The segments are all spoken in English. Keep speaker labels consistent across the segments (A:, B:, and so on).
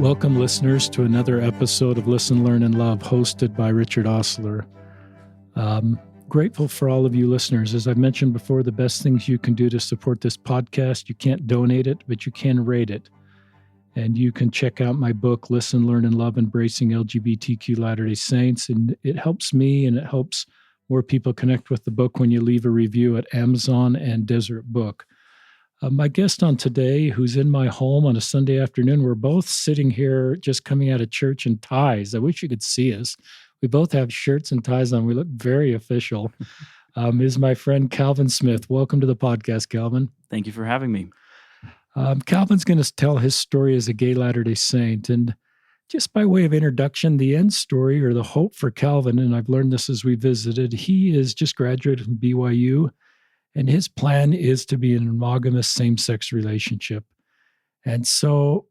A: Welcome, listeners, to another episode of Listen, Learn, and Love, hosted by Richard Ostler. Grateful for all of you listeners. As I've mentioned before, the best things you can do to support this podcast, you can't donate it, but you can rate it. And you can check out my book, Listen, Learn, and Love, Embracing LGBTQ Latter-day Saints. And it helps me and it helps more people connect with the book when you leave a review at Amazon and Desert Book. My guest on today, who's in my home on a Sunday afternoon, we're both sitting here just coming out of church in ties. I wish you could see us. We both have shirts and ties on. We look very official. Is my friend Calvin Smith. Welcome to the podcast, Calvin.
B: Thank you for having me.
A: Calvin's going to tell his story as a gay Latter-day Saint. And just by way of introduction, the end story or the hope for Calvin, and I've learned this as we visited, he is just graduated from BYU. And his plan is to be in an monogamous same-sex relationship. And so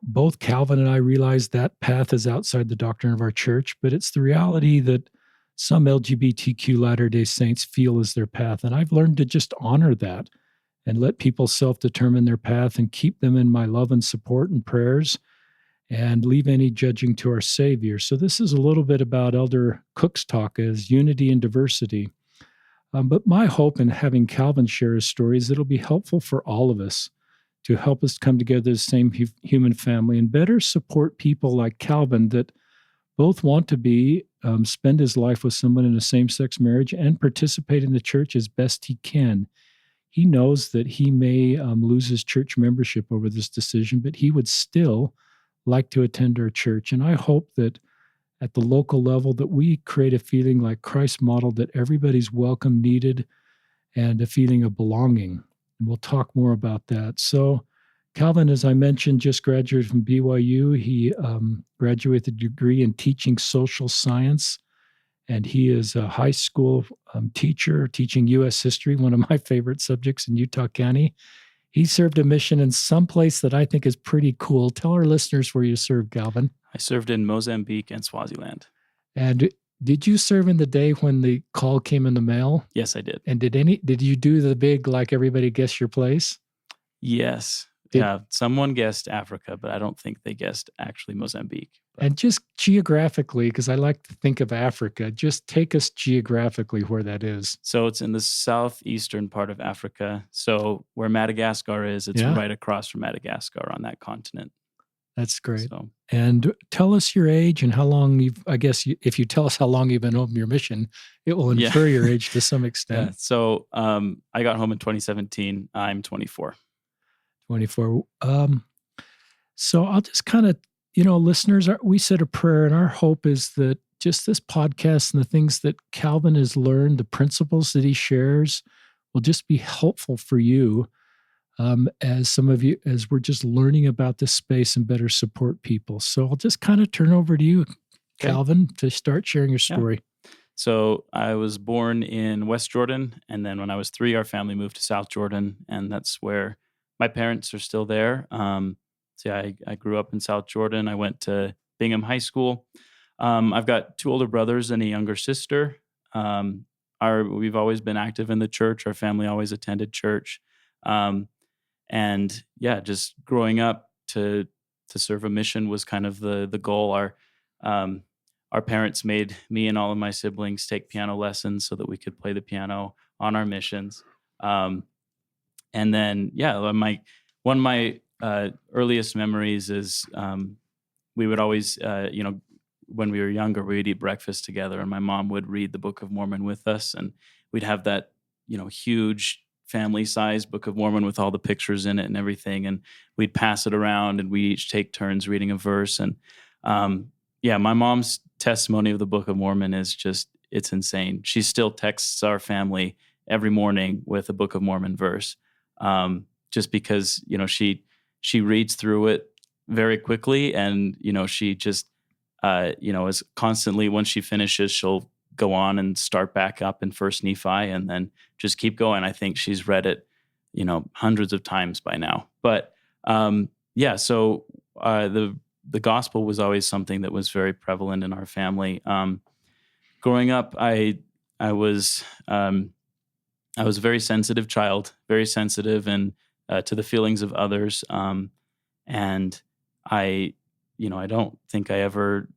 A: both Calvin and I realize that path is outside the doctrine of our church, but it's the reality that some LGBTQ Latter-day Saints feel is their path. And I've learned to just honor that and let people self-determine their path and keep them in my love and support and prayers and leave any judging to our Savior. So this is a little bit about Elder Cook's talk as unity and diversity. But my hope in having Calvin share his story is it'll be helpful for all of us to help us come together as the same human family and better support people like Calvin that both want to spend his life with someone in a same-sex marriage and participate in the church as best he can. He knows that he may lose his church membership over this decision, but he would still like to attend our church. And I hope that at the local level that we create a feeling like Christ modeled, that everybody's welcome, needed, and a feeling of belonging. And we'll talk more about that. So Calvin, as I mentioned, just graduated from BYU. He graduated with a degree in teaching social science, and he is a high school teacher teaching U.S. history, one of my favorite subjects in Utah County. He served a mission in some place that I think is pretty cool. Tell our listeners where you served, Calvin.
B: I served in Mozambique and Swaziland.
A: And did you serve in the day when the call came in the mail?
B: Yes, I did.
A: And did you do the big, like everybody guess your place?
B: Yes. Someone guessed Africa, but I don't think they guessed actually Mozambique.
A: And just geographically, because I like to think of Africa, just take us geographically where that is.
B: So it's in the southeastern part of Africa. So where Madagascar is, it's right across from Madagascar on that continent.
A: That's great. And tell us your age and how long if you tell us how long you've been home your mission, it will infer your age to some extent.
B: Yeah. So I got home in 2017. I'm 24.
A: 24. So I'll just kind of, listeners, we said a prayer, and our hope is that just this podcast and the things that Calvin has learned, the principles that he shares, will just be helpful for you as we're just learning about this space and better support people. So I'll just kind of turn over to you, Calvin, to start sharing your story.
B: Yeah. So I was born in West Jordan, and then when I was 3, our family moved to South Jordan, and that's where my parents are still there. I grew up in South Jordan. I went to Bingham High School. I've got 2 older brothers and a younger sister. We've always been active in the church. Our family always attended church. Just growing up to serve a mission was kind of the goal. Our parents made me and all of my siblings take piano lessons so that we could play the piano on our missions. One of my earliest memories is we would always, when we were younger, we would eat breakfast together, and my mom would read the Book of Mormon with us, and we'd have that, huge family-sized Book of Mormon with all the pictures in it and everything, and we'd pass it around, and we each take turns reading a verse. And my mom's testimony of the Book of Mormon is it's insane. She still texts our family every morning with a Book of Mormon verse. Just because, she reads through it very quickly, and, she just, is constantly, when she finishes, she'll go on and start back up in First Nephi and then just keep going. I think she's read it, hundreds of times by now. But, so the gospel was always something that was very prevalent in our family. Growing up, I was a very sensitive child, very sensitive and to the feelings of others. And I, I don't think I ever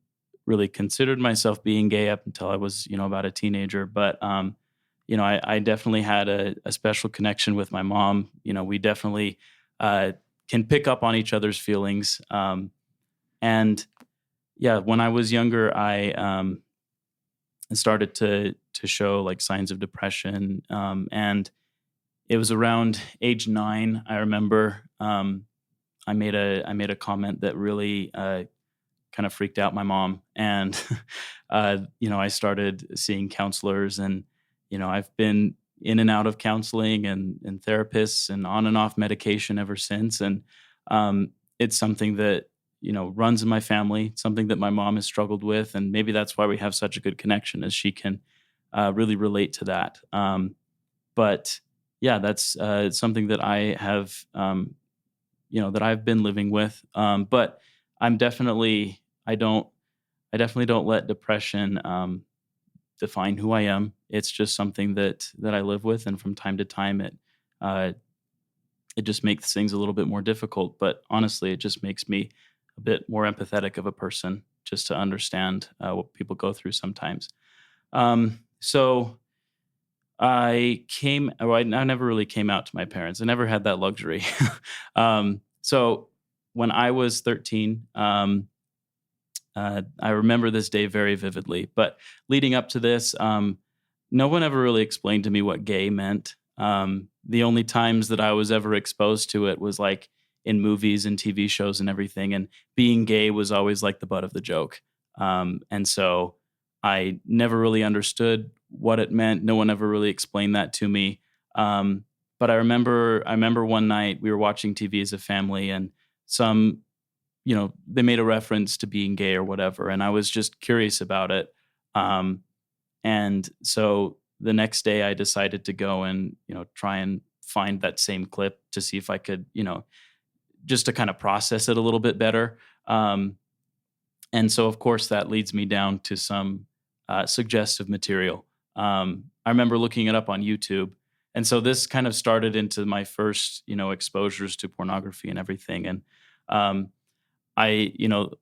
B: really considered myself being gay up until I was, about a teenager. But, I definitely had a special connection with my mom. We definitely uh, can pick up on each other's feelings. And yeah, when I was younger, I started to show like signs of depression. And it was around age 9. I remember I made a comment that really kind of freaked out my mom, and I started seeing counselors, and I've been in and out of counseling and therapists and on and off medication ever since. And it's something that runs in my family, something that my mom has struggled with, and maybe that's why we have such a good connection, as she can really relate to that. But yeah, that's something that I have. That I've been living with. But I'm definitely I don't I definitely don't let depression define who I am. It's just something that I live with, and from time to time uh, it just makes things a little bit more difficult. But honestly, it just makes me a bit more empathetic of a person, just to understand what people go through sometimes. So I never really came out to my parents. I never had that luxury. So when I was 13, I remember this day very vividly. But leading up to this, no one ever really explained to me what gay meant. The only times that I was ever exposed to it was like in movies and TV shows and everything. And being gay was always like the butt of the joke. And so I never really understood what it meant. No one ever really explained that to me. But I remember one night we were watching TV as a family, and some they made a reference to being gay or whatever, and I was just curious about it. Um, and so the next day I decided to go and, try and find that same clip to see if I could, just to kind of process it a little bit better. And so, of course, that leads me down to some suggestive material. I remember looking it up on YouTube. And so this kind of started into my first, exposures to pornography and everything. And um,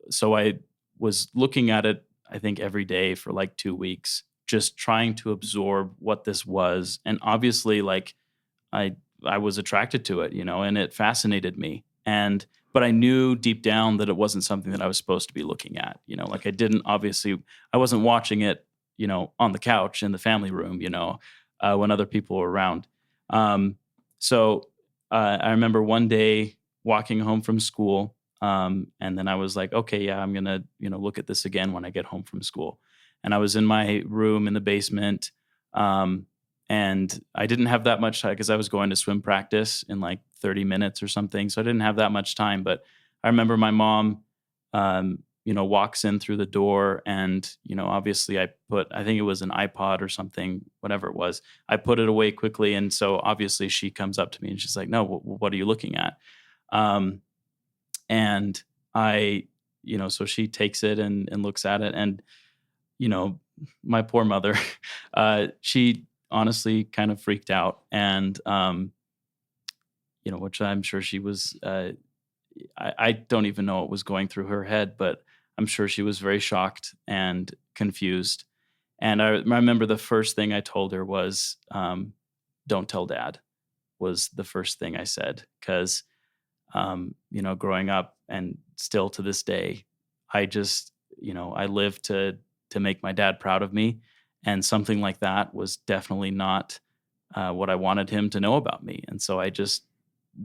B: so I was looking at it, I think, every day for like 2 weeks, just trying to absorb what this was. And obviously, like, I I was attracted to it, and it fascinated me. But I knew deep down that it wasn't something that I was supposed to be looking at. Like, I wasn't watching it, on the couch in the family room, when other people were around. Um, so I remember one day walking home from school, and then I was like, okay, yeah, I'm gonna, look at this again when I get home from school. And I was in my room in the basement. Um, and I didn't have that much time because I was going to swim practice in like 30 minutes or something. So I didn't have that much time. But I remember my mom, walks in through the door, and, obviously I think it was an iPod or something, whatever it was. I put it away quickly. And so obviously she comes up to me and she's like, no, what are you looking at? Um, and I, so she takes it and looks at it. And, you know, my poor mother, she honestly kind of freaked out. And, which I'm sure she was, I don't even know what was going through her head, but I'm sure she was very shocked and confused. And I remember the first thing I told her was, don't tell dad, was the first thing I said. Because growing up and still to this day, I just, I live to make my dad proud of me, and something like that was definitely not what I wanted him to know about me. And so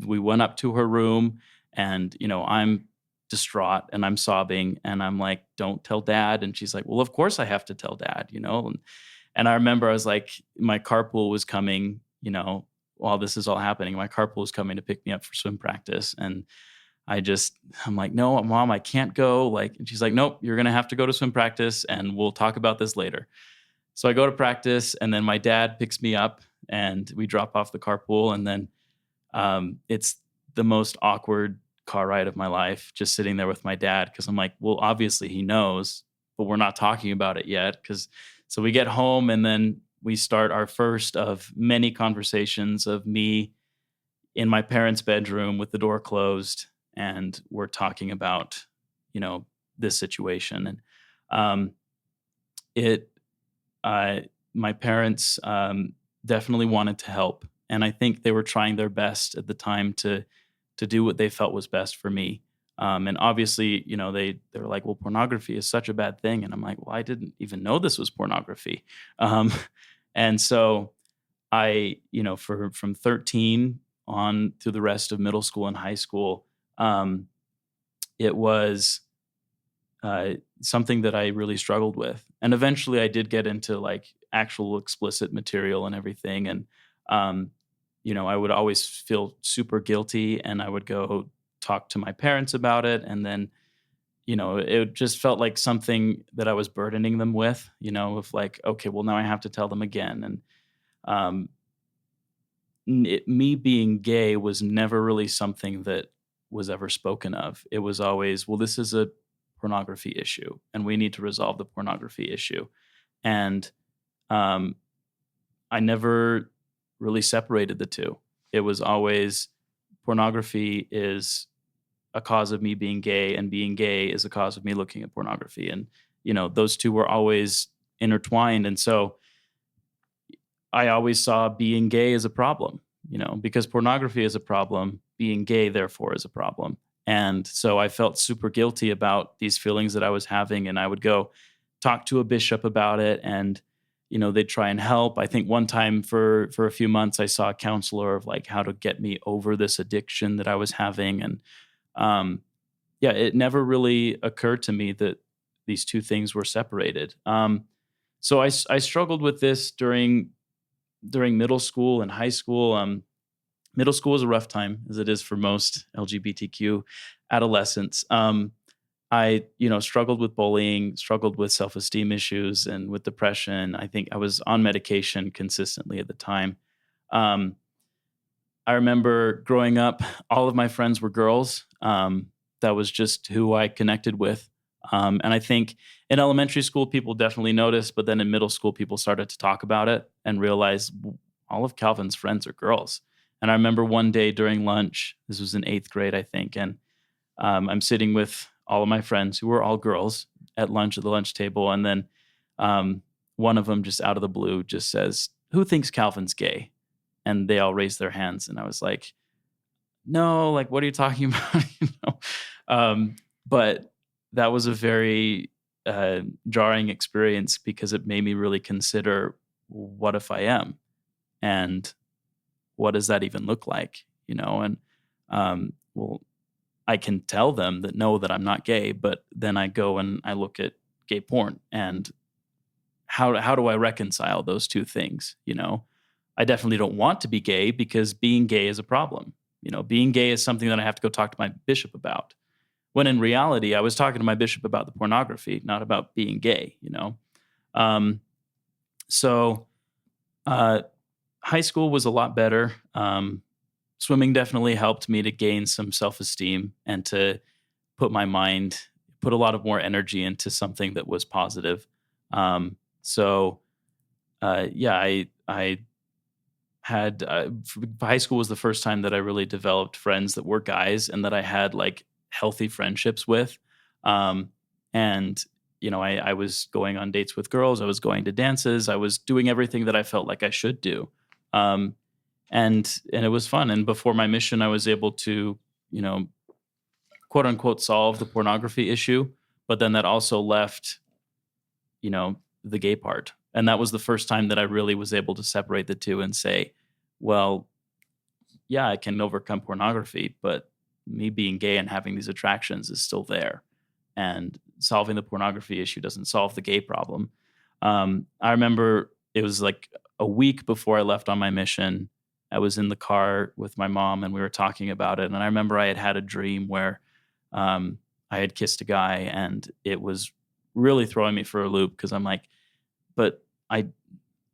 B: we went up to her room, and I'm distraught and I'm sobbing, and I'm like, "Don't tell dad." And she's like, "Well, of course I have to tell dad," And I remember I was like, my carpool was coming, while this is all happening, my carpool was coming to pick me up for swim practice. And I'm like, no, mom, I can't go. Like, and she's like, nope, you're going to have to go to swim practice, and we'll talk about this later. So I go to practice, and then my dad picks me up, and we drop off the carpool. And then it's the most awkward car ride of my life, just sitting there with my dad. Cause I'm like, well, obviously he knows, but we're not talking about it yet. So we get home, and then we start our first of many conversations of me in my parents' bedroom with the door closed, and we're talking about, this situation. And um, it uh, my parents definitely wanted to help, and I think they were trying their best at the time to do what they felt was best for me. And obviously, they were like, "Well, pornography is such a bad thing," and I'm like, "Well, I didn't even know this was pornography." Um, and so for from 13 on through the rest of middle school and high school, um, it was uh, something that I really struggled with. And eventually I did get into like actual explicit material and everything. And, um, I would always feel super guilty and I would go talk to my parents about it. And then, it just felt like something that I was burdening them with, of like, okay, well, now I have to tell them again. And um, me being gay was never really something that was ever spoken of. It was always, well, this is a pornography issue, and we need to resolve the pornography issue. And um, I never really separated the two. It was always pornography is a cause of me being gay, and being gay is a cause of me looking at pornography. And, those two were always intertwined. And so I always saw being gay as a problem, because pornography is a problem, being gay, therefore, is a problem. And so I felt super guilty about these feelings that I was having. And I would go talk to a bishop about it. And, they'd try and help. I think one time for a few months, I saw a counselor of like how to get me over this addiction that I was having. And um, yeah, it never really occurred to me that these two things were separated. So I struggled with this during middle school and high school. Middle school was a rough time, as it is for most LGBTQ adolescents. I struggled with bullying, struggled with self-esteem issues, and with depression. I think I was on medication consistently at the time. Um, I remember growing up, all of my friends were girls. That was just who I connected with. And I think in elementary school, people definitely noticed, but then in middle school, people started to talk about it and realize all of Calvin's friends are girls. And I remember one day during lunch, this was in eighth grade, I think, and I'm sitting with all of my friends who were all girls at lunch at the lunch table. And then um, one of them just out of the blue just says, "Who thinks Calvin's gay?" And they all raised their hands. And I was like, "No, like, what are you talking about?" But that was a very jarring experience because it made me really consider, what if I am? And what does that even look like? And well, I can tell them that no, that I'm not gay, but then I go and I look at gay porn, and how do I reconcile those two things? I definitely don't want to be gay because being gay is a problem. Being gay is something that I have to go talk to my bishop about. When in reality, I was talking to my bishop about the pornography, not about being gay. Um, so uh, high school was a lot better. Swimming definitely helped me to gain some self esteem and to put a lot of more energy into something that was positive. Yeah, I had high school was the first time that I really developed friends that were guys and that I had like healthy friendships with. Um, and I was going on dates with girls. I was going to dances. I was doing everything that I felt like I should do. Um, and it was fun. And before my mission, I was able to, you know, quote unquote solve the pornography issue. But then that also left, the gay part. And that was the first time that I really was able to separate the two and say, well, yeah, I can overcome pornography, but me being gay and having these attractions is still there. And solving the pornography issue doesn't solve the gay problem. I remember it was like a week before I left on my mission. I was in the car with my mom and we were talking about it. And I remember I had had a dream where I had kissed a guy, and it was really throwing me for a loop because I'm like, but I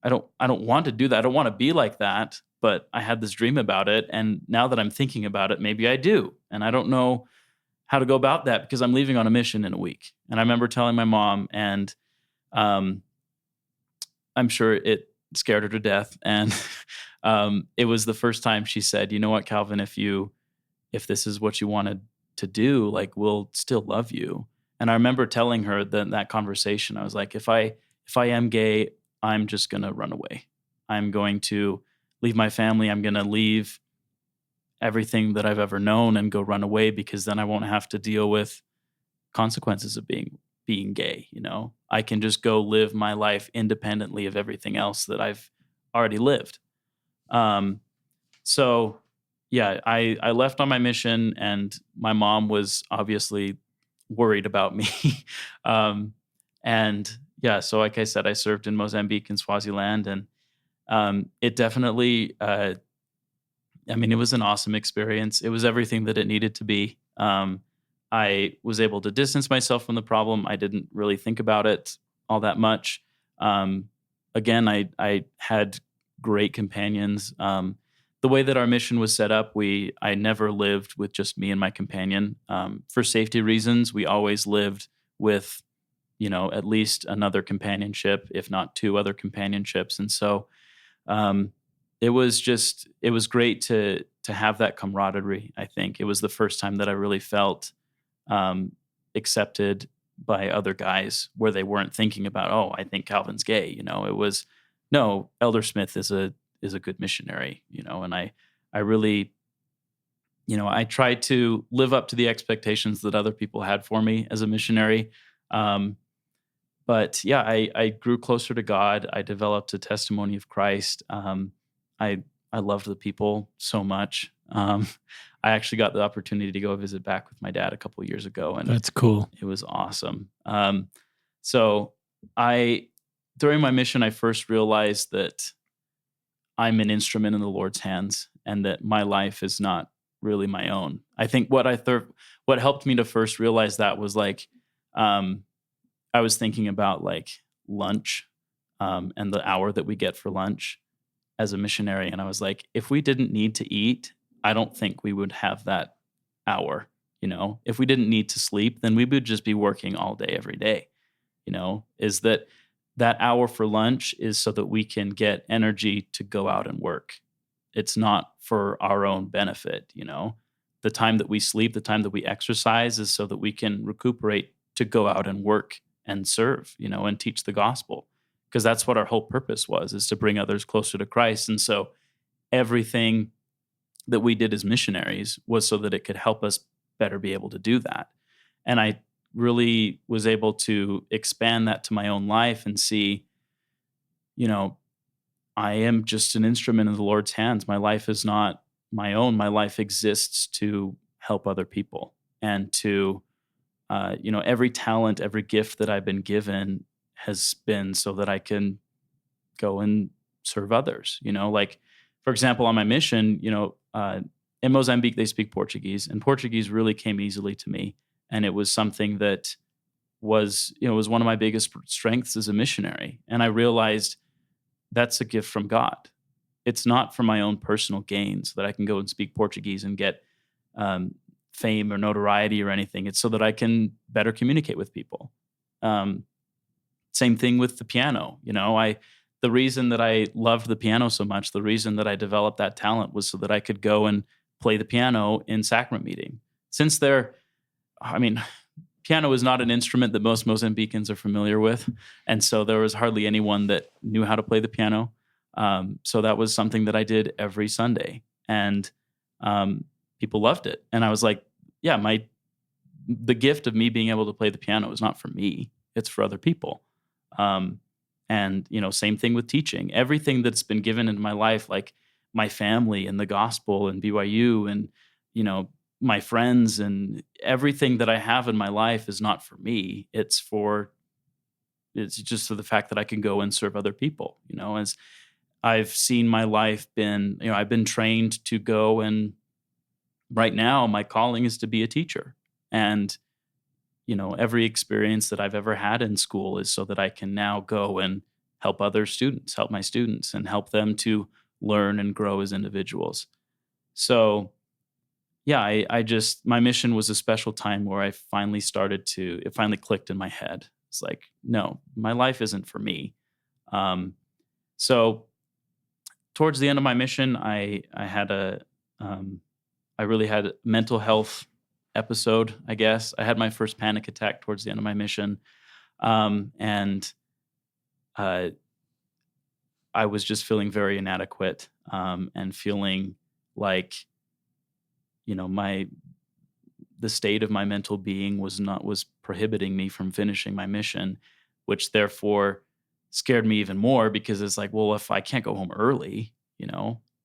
B: don't want to do that. I don't want to be like that. But I had this dream about it, and now that I'm thinking about it, maybe I do. And I don't know how to go about that because I'm leaving on a mission in a week. And I remember telling my mom, and um, I'm sure it scared her to death. And it was the first time she said, "You know what, Calvin, if this is what you wanted to do, like, we'll still love you." And I remember telling her that conversation. I was like, if I am gay, I'm just going to run away. I'm going to leave my family. I'm going to leave everything that I've ever known and go run away, because then I won't have to deal with consequences of being gay. I can just go live my life independently of everything else that I've already lived. Um, so yeah, I left on my mission, and my mom was obviously worried about me. um, and yeah, so like I said, I served in Mozambique and Swaziland, and it definitely, I mean, it was an awesome experience. It was everything that it needed to be. I was able to distance myself from the problem. I didn't really think about it all that much. Um, Again, I had great companions. The way that our mission was set up, I never lived with just me and my companion. For safety reasons, we always lived with at least another companionship, if not two other companionships. And so um, it was great to have that camaraderie. I think it was the first time that I really felt um, accepted by other guys, where they weren't thinking about, oh, I think Calvin's gay. It was, no, Elder Smith is a good missionary. And I really, I tried to live up to the expectations that other people had for me as a missionary. Um, but yeah, I grew closer to God. I developed a testimony of Christ. I I loved the people so much. I actually got the opportunity to go visit back with my dad a couple of years ago, and
A: That's cool.
B: it was awesome. So I during my mission, I first realized that I'm an instrument in the Lord's hands, and that my life is not really my own. I think what helped me to first realize that was like, um, I was thinking about like lunch, and the hour that we get for lunch as a missionary. And I was like, if we didn't need to eat, I don't think we would have that hour. If we didn't need to sleep, then we would just be working all day, every day. Is that hour for lunch is so that we can get energy to go out and work. It's not for our own benefit. The time that we sleep, the time that we exercise is so that we can recuperate to go out and work and serve, and teach the gospel. Because that's what our whole purpose was, is to bring others closer to Christ. And so everything that we did as missionaries was so that it could help us better be able to do that. And I really was able to expand that to my own life and see, you know, I am just an instrument in the Lord's hands. My life is not my own. My life exists to help other people, and to, every talent, every gift that I've been given has been so that I can go and serve others. Like, for example, on my mission, in Mozambique, they speak Portuguese, and Portuguese really came easily to me. And it was something that was one of my biggest strengths as a missionary. And I realized that's a gift from God. It's not for my own personal gain so that I can go and speak Portuguese and get fame or notoriety or anything. It's so that I can better communicate with people. Um, Same thing with the piano. The reason that I loved the piano so much, the reason that I developed that talent, was so that I could go and play the piano in sacrament meeting. Since I mean, piano is not an instrument that most Mozambicans are familiar with. And so there was hardly anyone that knew how to play the piano. So that was something that I did every Sunday. And people loved it. And I was like, yeah, the gift of me being able to play the piano is not for me. It's for other people. And same thing with teaching. Everything that's been given in my life, like my family and the gospel and BYU and, my friends, and everything that I have in my life is not for me. It's just for the fact that I can go and serve other people, as I've seen my life I've been trained to go, and right now my calling is to be a teacher. And every experience that I've ever had in school is so that I can now go and help other students, help my students, and help them to learn and grow as individuals. So, yeah, my mission was a special time where it finally clicked in my head. It's like, no, my life isn't for me. So towards the end of my mission, I really had mental health episode, I guess. I had my first panic attack towards the end of my mission, and uh, I was just feeling very inadequate, and feeling like, my the state of my mental being was prohibiting me from finishing my mission, which therefore scared me even more because it's like, well, if I can't go home early,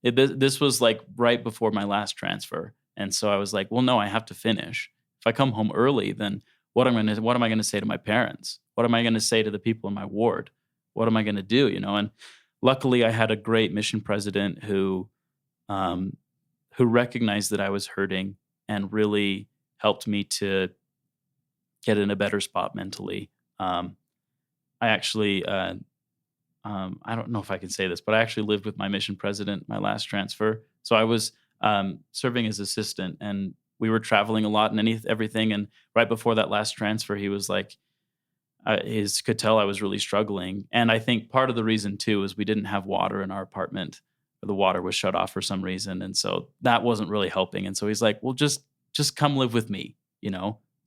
B: this was like right before my last transfer, and so I was like, well, no, I have to finish. If I come home early, then what am I gonna say to my parents? What am I gonna say to the people in my ward? What am I gonna do? And luckily, I had a great mission president um, who recognized that I was hurting and really helped me to get in a better spot mentally. Um, I actually, I don't know if I can say this, but I actually lived with my mission president my last transfer. So I was serving as assistant, and we were traveling a lot and everything. And right before that last transfer, he was like, he could tell I was really struggling. And I think part of the reason too is we didn't have water in our apartment. The water was shut off for some reason, and so that wasn't really helping. And so he's like, "Well, just come live with me,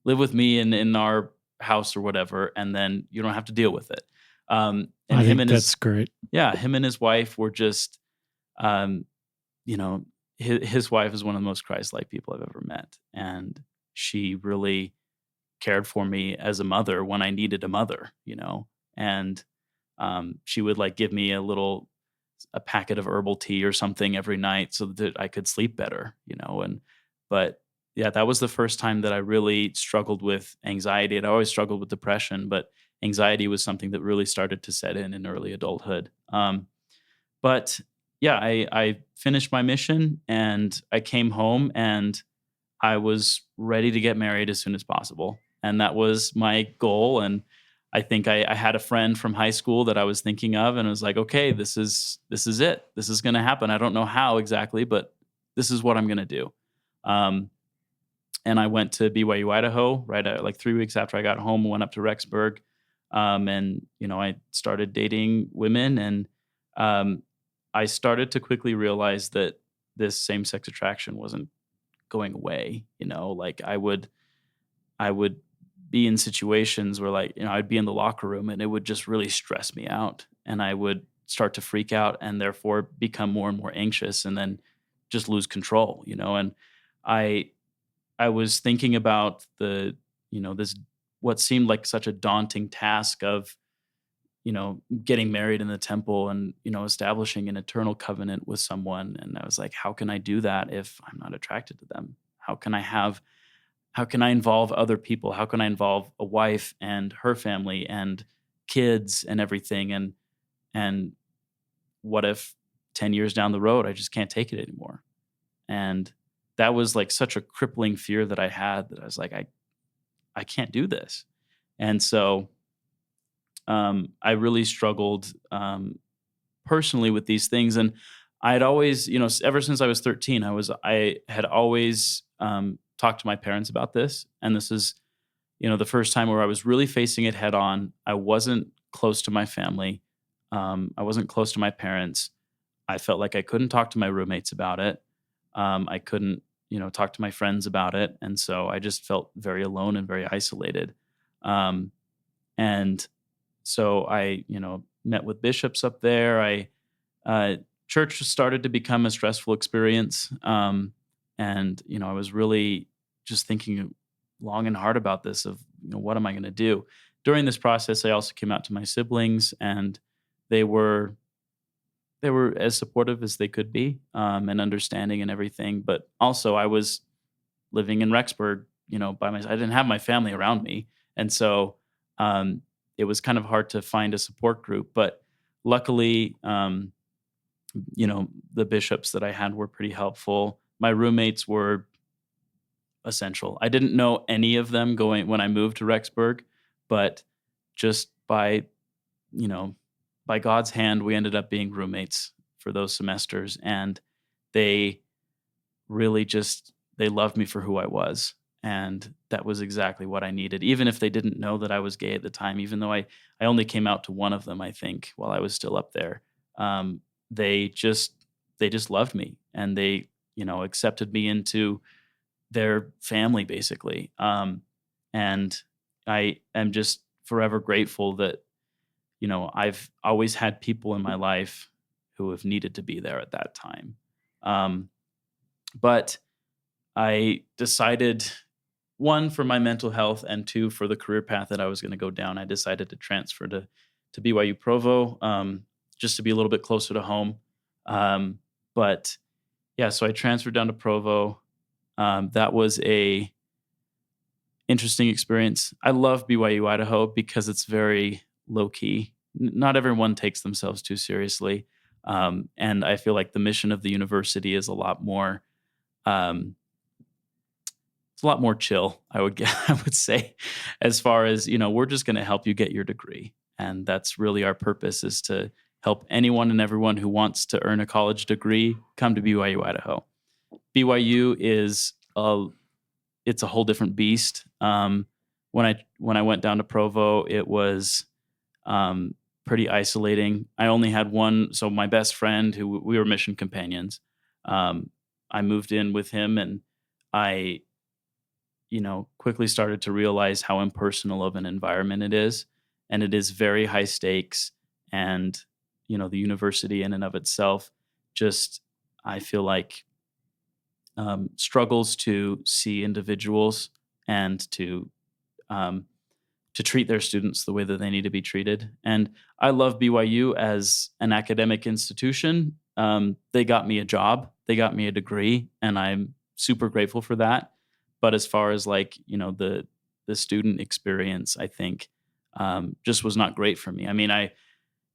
B: live with me in our house or whatever, and then you don't have to deal with it." And
A: I think that's great.
B: him and his wife were just, um, his wife is one of the most Christ-like people I've ever met, and she really cared for me as a mother when I needed a mother, and she would like give me a packet of herbal tea or something every night so that I could sleep better, and but yeah, that was the first time that I really struggled with anxiety. I'd always struggled with depression, but anxiety was something that really started to set in early adulthood. But yeah, I finished my mission and I came home and I was ready to get married as soon as possible. And that was my goal. And I think I had a friend from high school that I was thinking of, and I was like, okay, this is it. This is going to happen. I don't know how exactly, but this is what I'm going to do. Um, and I went to BYU, Idaho, right like 3 weeks after I got home. Went up to Rexburg, and I started dating women, and um, I started to quickly realize that this same sex attraction wasn't going away. Like I would be in situations where like, I'd be in the locker room and it would just really stress me out and I would start to freak out and therefore become more and more anxious and then just lose control, and I I was thinking about this what seemed like such a daunting task of, getting married in the temple and, establishing an eternal covenant with someone. And I was like, how can I do that if I'm not attracted to them? How can I involve other people? How can I involve a wife and her family and kids and everything? And what if 10 years down the road I just can't take it anymore? And that was like such a crippling fear that I had that I was like, I can't do this. And so I really struggled personally with these things. And I had always, ever since I was 13, I had always talked to my parents about this. And this is, the first time where I was really facing it head on. I wasn't close to my family. I wasn't close to my parents. I felt like I couldn't talk to my roommates about it. I couldn't, talk to my friends about it. And so I just felt very alone and very isolated. Um, and so I, met with bishops up there. Uh, Church started to become a stressful experience. And, I was really just thinking long and hard about this of, what am I going to do? During this process, I also came out to my siblings and they were they were as supportive as they could be, and understanding and everything. But also, I was living in Rexburg, by myself. I didn't have my family around me, and so um, it was kind of hard to find a support group. But luckily, the bishops that I had were pretty helpful. My roommates were essential. I didn't know any of them going when I moved to Rexburg, but just you know, by God's hand, we ended up being roommates for those semesters, and they really just they loved me for who I was, and that was exactly what I needed. Even if they didn't know that I was gay at the time, even though I only came out to one of them, I think, while I was still up there, um, they just they just loved me, and they accepted me into their family basically. And I am just forever grateful that, I've always had people in my life who have needed to be there at that time. Um, but I decided, one, for my mental health, and two, for the career path that I was going to go down, I decided to transfer to BYU Provo, just to be a little bit closer to home. But yeah, so I transferred down to Provo. That was a interesting experience. I love BYU Idaho because it's very low key. Not everyone takes themselves too seriously, and I feel like the mission of the university is a lot more. Um, it's a lot more chill. I would say, as far as we're just going to help you get your degree, and that's really our purpose, is to help anyone and everyone who wants to earn a college degree come to BYU Idaho. BYU is it's a whole different beast. When I went down to Provo, it was pretty isolating. I only had one, so my best friend, who we were mission companions. Um, I moved in with him, and I, quickly started to realize how impersonal of an environment it is, and it is very high stakes. And the university in and of itself, just I feel like struggles to see individuals and um, to treat their students the way that they need to be treated. And I love BYU as an academic institution. They got me a job, they got me a degree, and I'm super grateful for that. But as far as like the student experience, I think just was not great for me. I mean,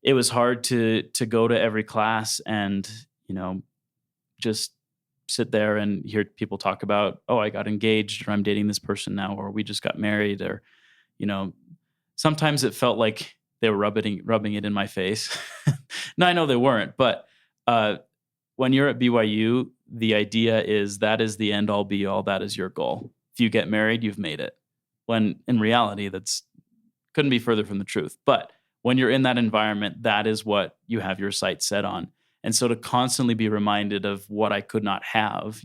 B: it was hard to go to every class and just sit there and hear people talk about, oh, I got engaged, or I'm dating this person now, or we just got married, or you know, sometimes it felt like they were rubbing it in my face. No, I know they weren't, but uh, when you're at BYU, the idea is that is the end all be all. That is your goal. If you get married, you've made it. When in reality, that's couldn't be further from the truth. But when you're in that environment, that is what you have your sights set on. And so to constantly be reminded of what I could not have,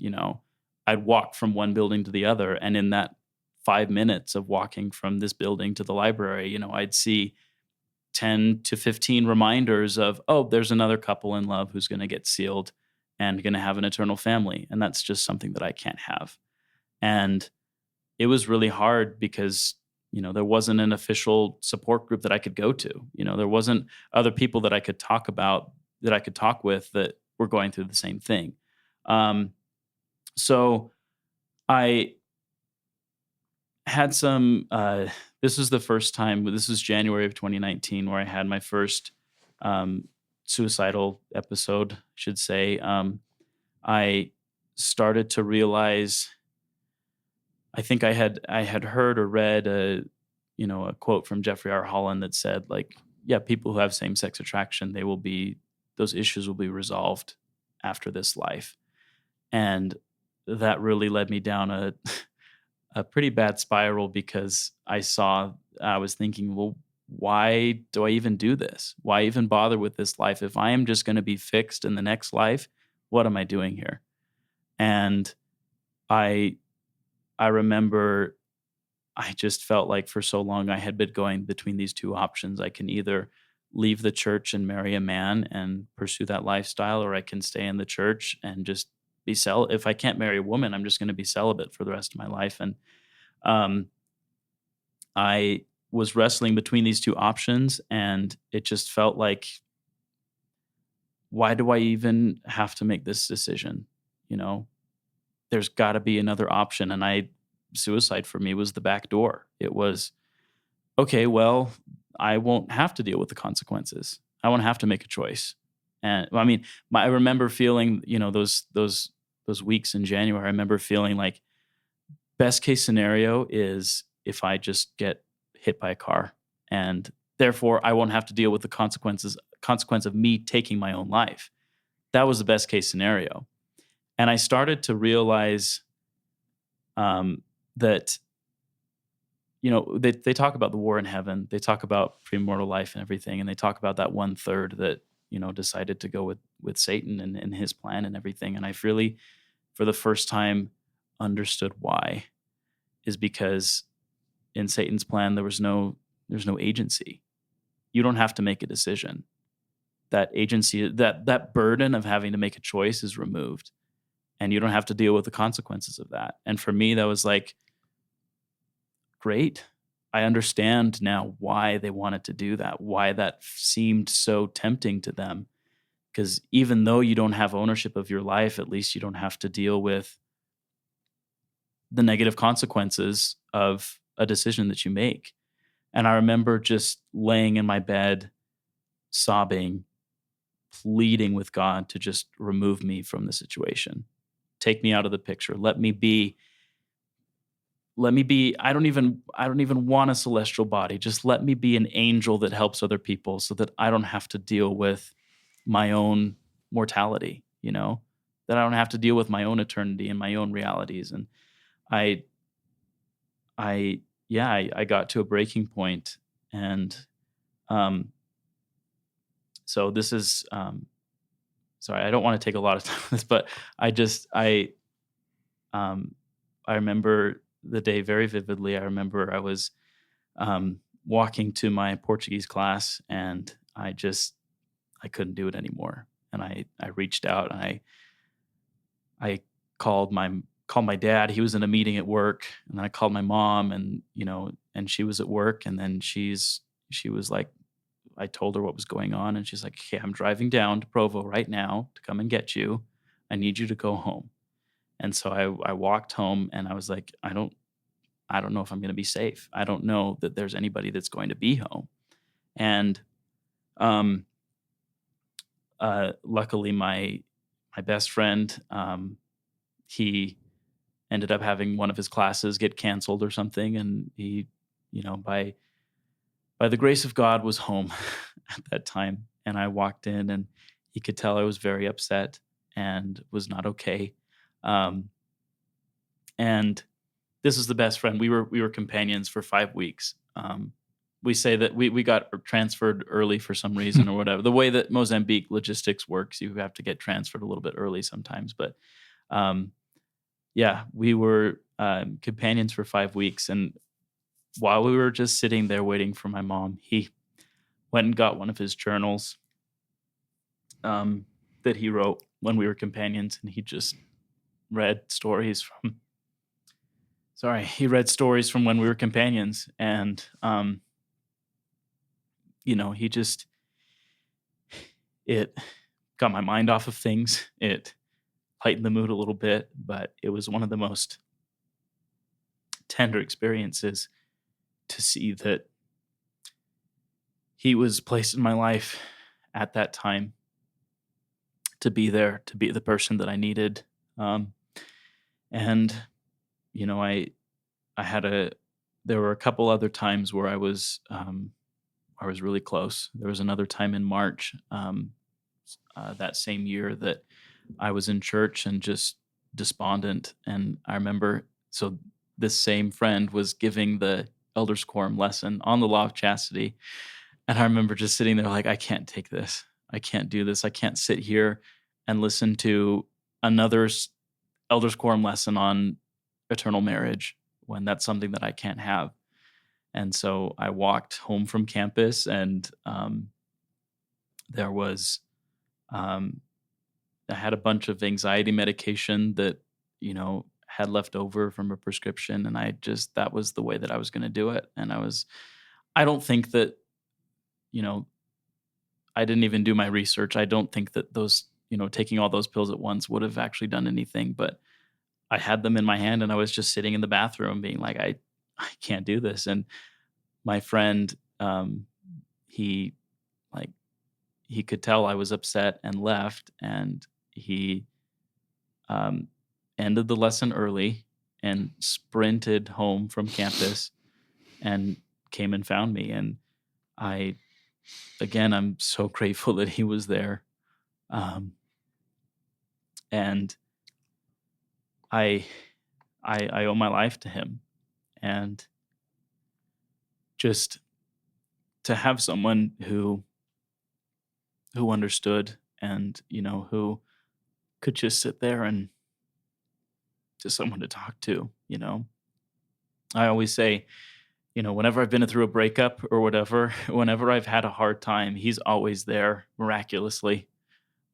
B: I'd walk from one building to the other. And in that 5 minutes of walking from this building to the library, I'd see 10 to 15 reminders of, oh, there's another couple in love who's going to get sealed and going to have an eternal family. And that's just something that I can't have. And it was really hard because, there wasn't an official support group that I could go to. There wasn't other people that I could talk about, that I could talk with, that were going through the same thing. So I had some, this was the first time, this was January of 2019, where I had my first suicidal episode, I should say. I started to realize, I think I had heard or read a quote from Jeffrey R. Holland that said, like, yeah, people who have same sex attraction, those issues will be resolved after this life. And that really led me down a pretty bad spiral, because I was thinking, well, why do I even do this? Why even bother with this life? If I am just going to be fixed in the next life, what am I doing here? And I remember I just felt like for so long I had been going between these two options. I can either leave the church and marry a man and pursue that lifestyle, or I can stay in the church and just be if I can't marry a woman, I'm just going to be celibate for the rest of my life. And um, I was wrestling between these two options, and it just felt like, why do I even have to make this decision? There's got to be another option. And suicide for me was the back door. It was, okay, well, I won't have to deal with the consequences. I won't have to make a choice. And I mean, I remember feeling, those weeks in January, I remember feeling like, best case scenario is if I just get hit by a car, and therefore I won't have to deal with the consequence of me taking my own life. That was the best case scenario. And I started to realize that, they talk about the war in heaven. They talk about premortal life and everything. And they talk about that 1/3 that, decided to go with Satan and his plan and everything. And I've really, for the first time, understood why is because in Satan's plan there's no agency. You don't have to make a decision. That agency, that burden of having to make a choice is removed, and you don't have to deal with the consequences of that. And for me, that was like, great. I understand now why they wanted to do that, why that seemed so tempting to them. Because even though you don't have ownership of your life, at least you don't have to deal with the negative consequences of a decision that you make. And I remember just laying in my bed, sobbing, pleading with God to just remove me from the situation. Take me out of the picture. Let me be I don't even want a celestial body. Just let me be an angel that helps other people so that I don't have to deal with my own mortality, that I don't have to deal with my own eternity and my own realities. And I I yeah, I got to a breaking point. And um so this is sorry, I don't want to take a lot of time on this, but I just um I remember the day very vividly. I remember I was walking to my Portuguese class, and I couldn't do it anymore. And I reached out, and I called my dad. He was in a meeting at work, and then I called my mom, and and she was at work, and then she was like, I told her what was going on, and she's like, "Okay, I'm driving down to Provo right now to come and get you. I need you to go home." And so I walked home, and I was like, I don't know if I'm going to be safe. I don't know that there's anybody that's going to be home. And um luckily my best friend, he ended up having one of his classes get canceled or something, and he, by the grace of God, was home at that time. And I walked in, and he could tell I was very upset and was not okay. Um, and this is the best friend. We were companions for 5 weeks. We say that we got transferred early for some reason or whatever. The way that Mozambique logistics works, you have to get transferred a little bit early sometimes. But um, yeah, we were companions for 5 weeks. And while we were just sitting there waiting for my mom, he went and got one of his journals um, that he wrote when we were companions, and he just read stories from. Sorry, he read stories from when we were companions, and he just it got my mind off of things. It lightened the mood a little bit, but it was one of the most tender experiences to see that he was placed in my life at that time to be there, to be the person that I needed. Um, and I had a there were a couple other times where I was really close. There was another time in March that same year that I was in church and just despondent. And I remember, so this same friend was giving the elders quorum lesson on the law of chastity. And I remember just sitting there like, I can't take this. I can't do this. I can't sit here and listen to another elders quorum lesson on eternal marriage when that's something that I can't have. And so I walked home from campus, and there was um, I had a bunch of anxiety medication that had left over from a prescription, and that was the way that I was going to do it. And I don't think that you know I didn't even do my research. I don't think that those taking all those pills at once would have actually done anything, but I had them in my hand, and I was just sitting in the bathroom being like, I can't do this. And my friend, he like he could tell I was upset and left, and he um, ended the lesson early and sprinted home from campus and came and found me. And I, again, I'm so grateful that he was there. Um, and I, I owe my life to him. And just to have someone who understood, and who could just sit there and to someone to talk to, you know? I always say, you know, whenever I've been through a breakup or whatever, whenever I've had a hard time, he's always there miraculously.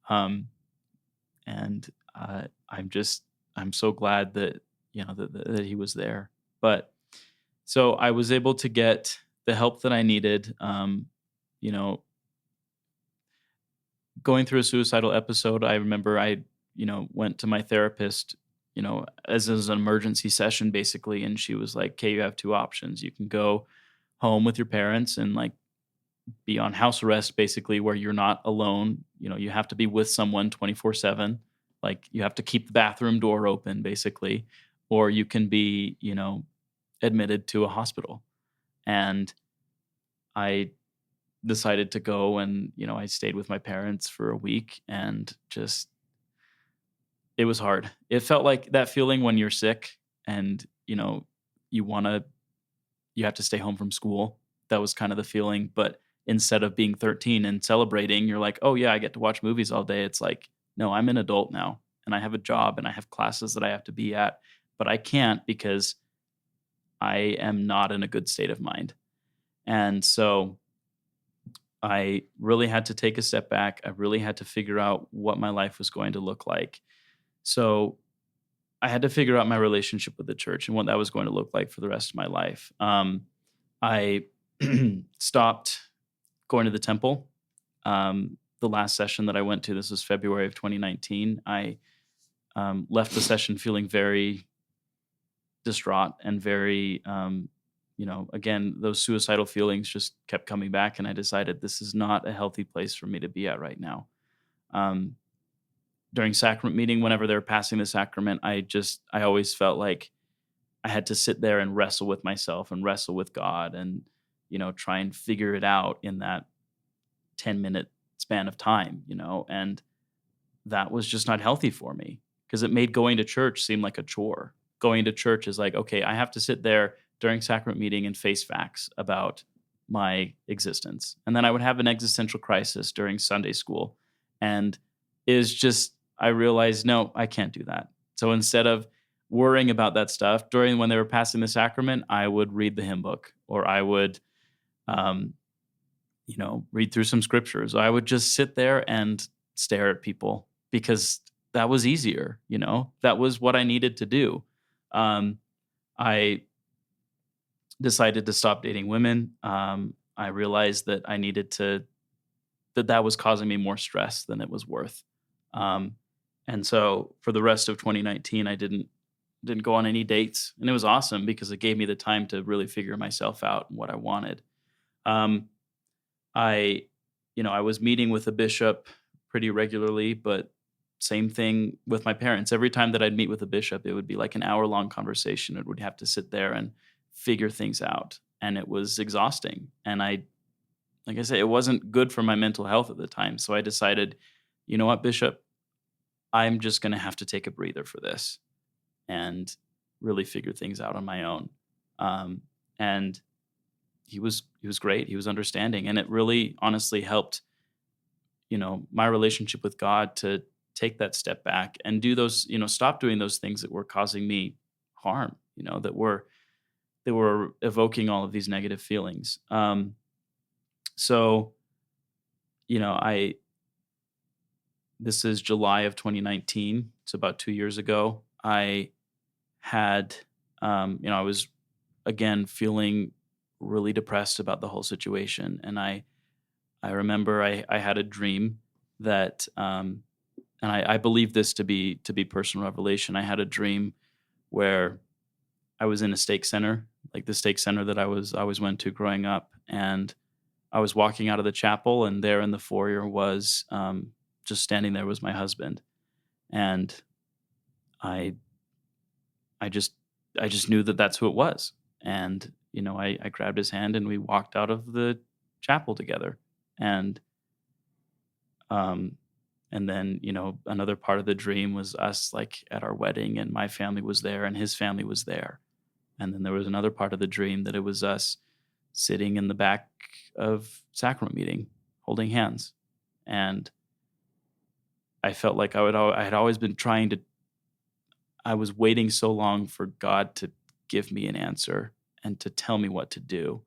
B: Um, and I'm just, I'm so glad that, you know, that he was there. But so I was able to get the help that I needed. You know, going through a suicidal episode, I remember I, you know, went to my therapist, you know, as an emergency session basically, and she was like, "Okay, you have two options. You can go home with your parents and like be on house arrest basically where you're not alone. You know, you have to be with someone 24/7. Like you have to keep the bathroom door open basically, or you can be, you know, admitted to a hospital." And I decided to go, and, you know, I stayed with my parents for a week, and just it was hard. It felt like that feeling when you're sick and, you know, you wanna you have to stay home from school. That was kind of the feeling, but instead of being 13 and celebrating, you're like, "Oh, yeah, I get to watch movies all day." It's like, "No, I'm an adult now, and I have a job, and I have classes that I have to be at, but I can't because I am not in a good state of mind." And so I really had to take a step back. I really had to figure out what my life was going to look like. So I had to figure out my relationship with the church and what that was going to look like for the rest of my life. I stopped going to the temple. The last session that I went to, this was February of 2019. I left the session feeling very distraught and very, you know, again, those suicidal feelings just kept coming back. And I decided this is not a healthy place for me to be at right now. Um, During sacrament meeting, whenever they were passing the sacrament, I always felt like I had to sit there and wrestle with myself and wrestle with God and, you know, try and figure it out in that 10-minute span of time, you know, and that was just not healthy for me because it made going to church seem like a chore. Going to church is like, okay, I have to sit there during sacrament meeting and face facts about my existence. And then I would have an existential crisis during Sunday school. And is just, I realized, no, I can't do that. So instead of worrying about that stuff during when they were passing the sacrament, I would read the hymn book or I would, um, you know, read through some scriptures. I would just sit there and stare at people because that was easier, you know? That was what I needed to do. Um, I decided to stop dating women. I realized that I needed to that was causing me more stress than it was worth. Um, and so for the rest of 2019, I didn't go on any dates, and it was awesome because it gave me the time to really figure myself out and what I wanted. Um, I, you know, I was meeting with a bishop pretty regularly, but same thing with my parents. Every time that I'd meet with a bishop, it would be like an hour-long conversation. It would have to sit there and figure things out, and it was exhausting. And like I say, it wasn't good for my mental health at the time. So I decided, you know what, Bishop, I'm just going to have to take a breather for this and really figure things out on my own. Um, and he was great. He was understanding, and it really honestly helped, you know, my relationship with God to take that step back and do those, you know, stop doing those things that were causing me harm, you know, that were evoking all of these negative feelings. So, you know, I this is July of 2019. It's about 2 years ago. I had, you know, I was again feeling really depressed about the whole situation, and I remember I had a dream that, and I believe this to be personal revelation. I had a dream where I was in a stake center, like the stake center that I always went to growing up, and I was walking out of the chapel, and there in the foyer was, just standing there was my husband, and I I just I just knew that that's who it was, and you know I grabbed his hand and we walked out of the chapel together, and um, and then you know another part of the dream was us like at our wedding, and my family was there and his family was there, and then there was another part of the dream that it was us sitting in the back of sacrament meeting holding hands, and I felt like I had always been trying to I was waiting so long for God to give me an answer and to tell me what to do.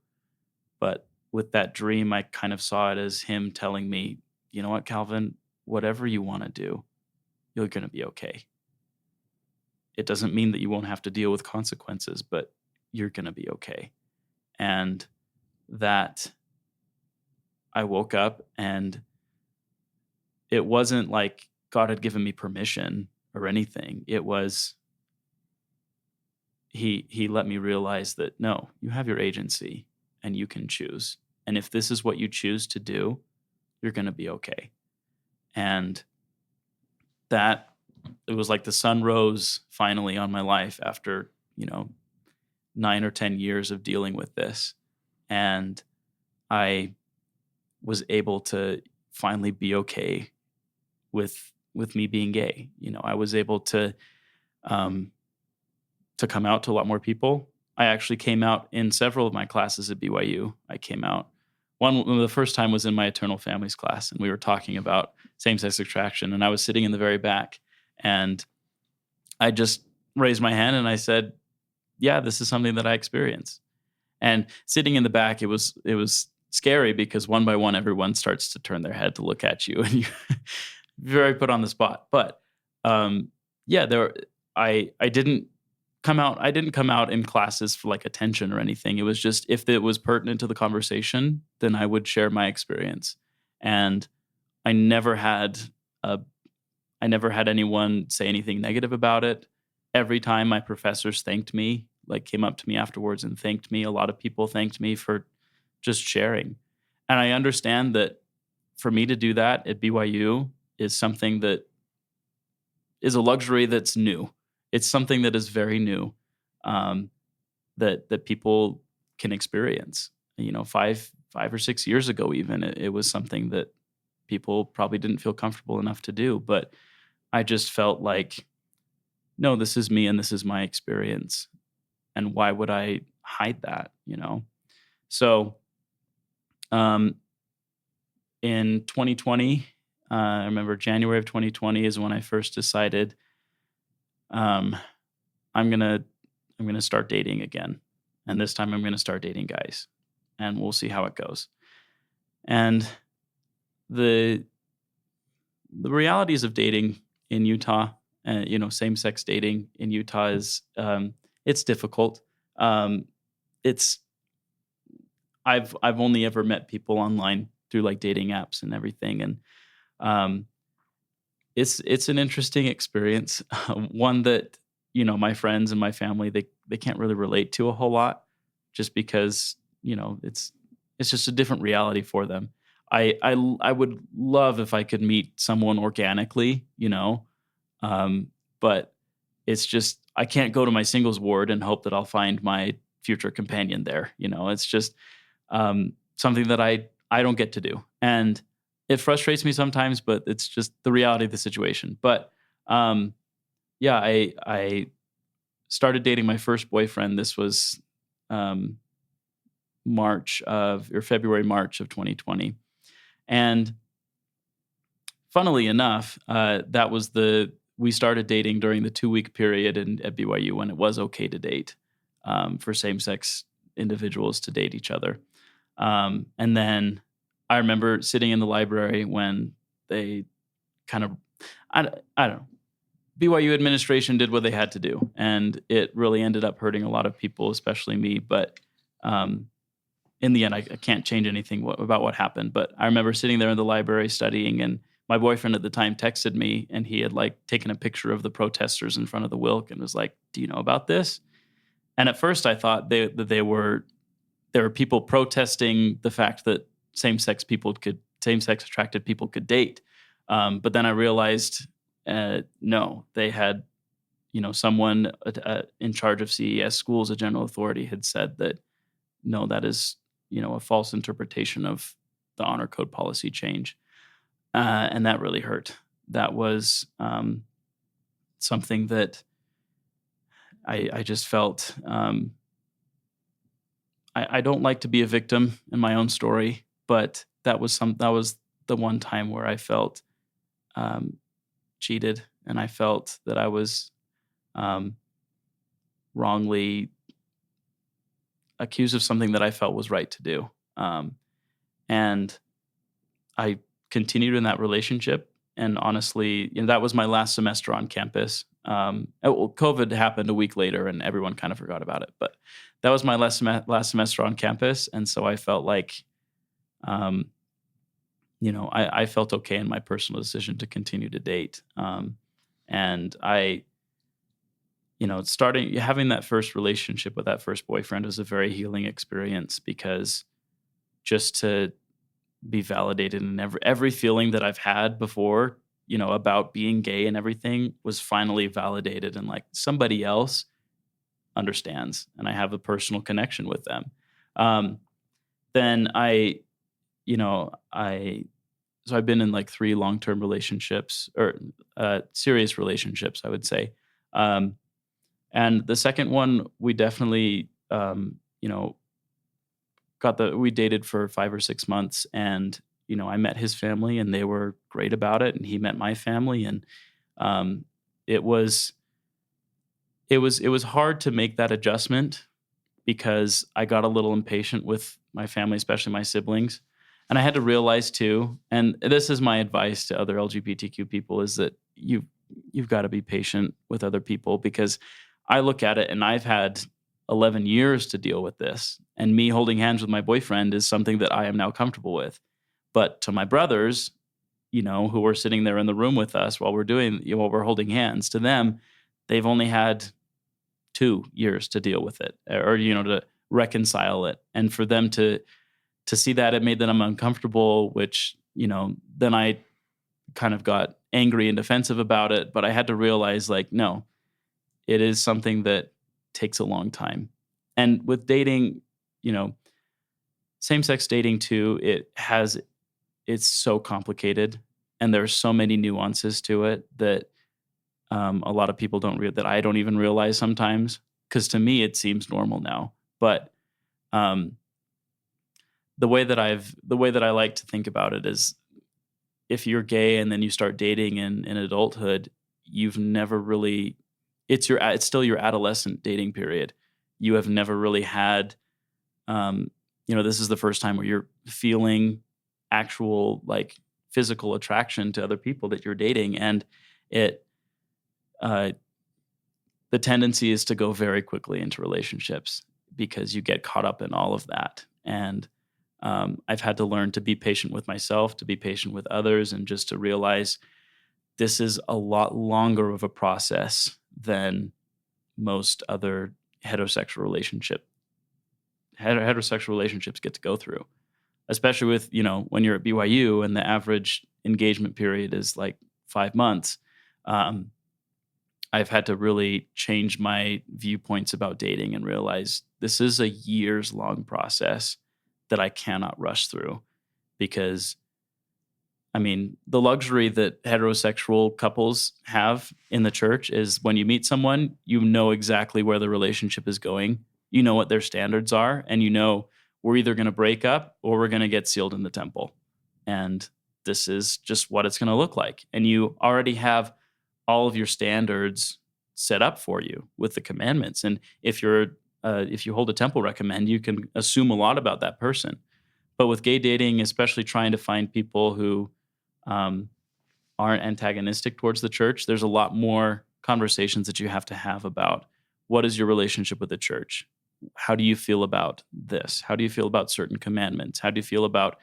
B: But with that dream, I kind of saw it as him telling me, you know what, Calvin, whatever you want to do, you're going to be okay. It doesn't mean that you won't have to deal with consequences, but you're going to be okay. And that I woke up, and it wasn't like God had given me permission or anything. It was he let me realize that no, you have your agency and you can choose. And if this is what you choose to do, you're going to be okay. And that it was like the sun rose finally on my life after, 9 or 10 years of dealing with this. And I was able to finally be okay with me being gay. I was able um, to come out to a lot more people. I actually came out in several of my classes at BYU. I came out. One the first time was in my eternal families class, and we were talking about same-sex attraction, and I was sitting in the very back, and I just raised my hand and I said, "Yeah, this is something that I experience." And sitting in the back, it was scary because one by one, everyone starts to turn their head to look at you, and you very put on the spot. But yeah, I didn't come out. I didn't come out in classes for like attention or anything. It was just if it was pertinent to the conversation, then I would share my experience. And I never had a I never had anyone say anything negative about it. Every time my professors thanked me, like came up to me afterwards and thanked me. A lot of people thanked me for just sharing. And I understand that for me to do that at BYU is something that is a luxury that's new. It's something that is very new, um, that people can experience. 5 or 6 years ago, even it was something that people probably didn't feel comfortable enough to do. But I just felt like, no, this is me and this is my experience, and why would I hide that? So, um, in 2020, I remember January of 2020 is when I first decided um, I'm gonna I'm gonna start dating again, and this time I'm gonna start dating guys, and we'll see how it goes. And the the realities of dating in Utah, same sex dating in Utah is it's difficult. Um, it's I've only ever met people online through like dating apps and everything, and um, it's an interesting experience, one that my friends and my family they can't really relate to a whole lot, just because it's just a different reality for them. I would love if I could meet someone organically, um, but it's just I can't go to my singles ward and hope that I'll find my future companion there. It's just something that I don't get to do, and it frustrates me sometimes, but it's just the reality of the situation. But yeah, I started dating my first boyfriend. This was um, February, March of 2020, and funnily enough, that was we started dating during the 2-week period at BYU when it was okay to date, for same sex individuals to date each other. And then I remember sitting in the library when they kind of, I don't know, BYU administration did what they had to do, and it really ended up hurting a lot of people, especially me. But in the end, I can't change anything about what happened. But I remember sitting there in the library studying, and my boyfriend at the time texted me, and he had like taken a picture of the protesters in front of the Wilk and was like, "Do you know about this?" And at first, I thought that there were people protesting the fact that same-sex attracted people could date. But then I realized, no, they had, someone in charge of CES schools, a general authority, had said that, no, that is, a false interpretation of the honor code policy change. And that really hurt. That was something that I just felt, I don't like to be a victim in my own story, but that was the one time where I felt cheated, and I felt that I was um, wrongly accused of something that I felt was right to do. And I continued in that relationship. And honestly, that was my last semester on campus. Well, COVID happened a week later, and everyone kind of forgot about it. But that was my last semester on campus, and so I felt like, um, I felt okay in my personal decision to continue to date. And starting having that first relationship with that first boyfriend was a very healing experience because just to be validated in every feeling that I've had before, about being gay and everything was finally validated and like somebody else understands and I have a personal connection with them. Um, then you know, I so I've been in like three long-term relationships or serious relationships, I would say. Um, and the second one, we definitely, we dated for 5 or 6 months, and I met his family, and they were great about it, and he met my family, and um, it was it was hard to make that adjustment because I got a little impatient with my family, especially my siblings. And I had to realize too, and this is my advice to other LGBTQ people, is that you've got to be patient with other people because I look at it and I've had 11 years to deal with this. And me holding hands with my boyfriend is something that I am now comfortable with. But to my brothers, who were sitting there in the room with us while we're holding hands, to them, they've only had 2 years to deal with it or to reconcile it. And for them to see that, it made them uncomfortable, which, then I kind of got angry and defensive about it. But I had to realize, like, no, it is something that takes a long time. And with dating, you know, same sex dating too, it's so complicated and there's so many nuances to it that a lot of people that I don't even realize sometimes. Because to me, it seems normal now. But um, the way that I like to think about it is, if you're gay and then you start dating in adulthood, you've never really it's still your adolescent dating period. You have never really had this is the first time where you're feeling actual like physical attraction to other people that you're dating, and it uh, the tendency is to go very quickly into relationships because you get caught up in all of that. And I've had to learn to be patient with myself, to be patient with others, and just to realize this is a lot longer of a process than most other heterosexual relationship heterosexual relationships get to go through. Especially with when you're at BYU and the average engagement period is like 5 months. Um, I've had to really change my viewpoints about dating and realize this is a years long process that I cannot rush through because I mean, the luxury that heterosexual couples have in the church is when you meet someone, you know exactly where the relationship is going. You know what their standards are, and we're either going to break up or we're going to get sealed in the temple. And this is just what it's going to look like. And you already have all of your standards set up for you with the commandments. And if you hold a temple recommend, you can assume a lot about that person. But with gay dating, especially trying to find people who um, aren't antagonistic towards the church, there's a lot more conversations that you have to have about what is your relationship with the church? How do you feel about this? How do you feel about certain commandments? How do you feel about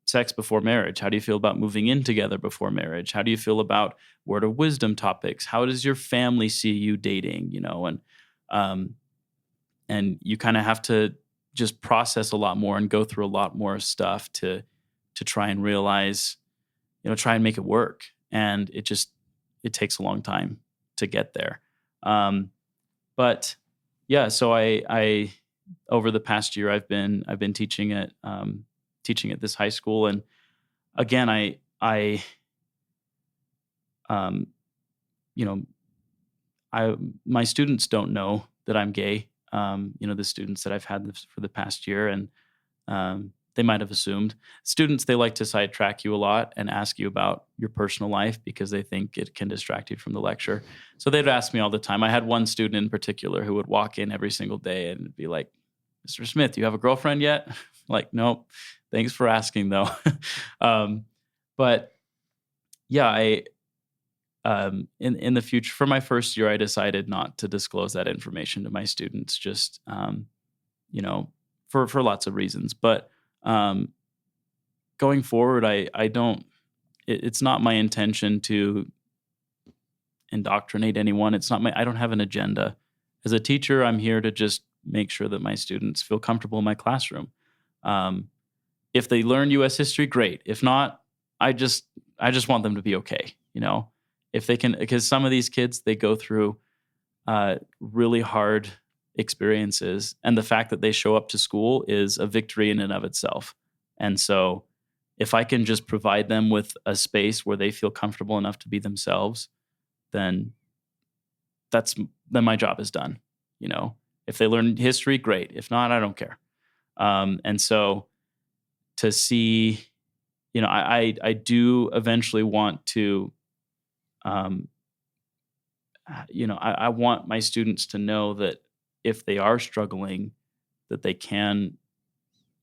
B: sex before marriage? How do you feel about moving in together before marriage? How do you feel about word of wisdom topics? How does your family see you dating? Um, and you kind of have to just process a lot more and go through a lot more stuff to try and realize, try and make it work. And it takes a long time to get there. But yeah, so I over the past year I've been teaching at this high school, and again I um you know I my students don't know that I'm gay. The students that I've had for the past year, and they might have assumed. Students, they like to sidetrack you a lot and ask you about your personal life because they think it can distract you from the lecture. So they'd ask me all the time. I had one student in particular who would walk in every single day and be like, "Mr. Smith, you have a girlfriend yet?" Like, "Nope. Thanks for asking, though." But yeah, in the future, for my first year, I decided not to disclose that information to my students, just you know, for lots of reasons. But um, going forward, I don't. It's not my intention to indoctrinate anyone. It's not my. I don't have an agenda. As a teacher, I'm here to just make sure that my students feel comfortable in my classroom. Um, if they learn U.S. history, great. If not, I just want them to be okay. If they can, because some of these kids, they go through really hard experiences, and the fact that they show up to school is a victory in and of itself. And so, if I can just provide them with a space where they feel comfortable enough to be themselves, then that's then my job is done. If they learn history, great. If not, I don't care. And so to see, I do eventually want to, um, I want my students to know that if they are struggling, that they can,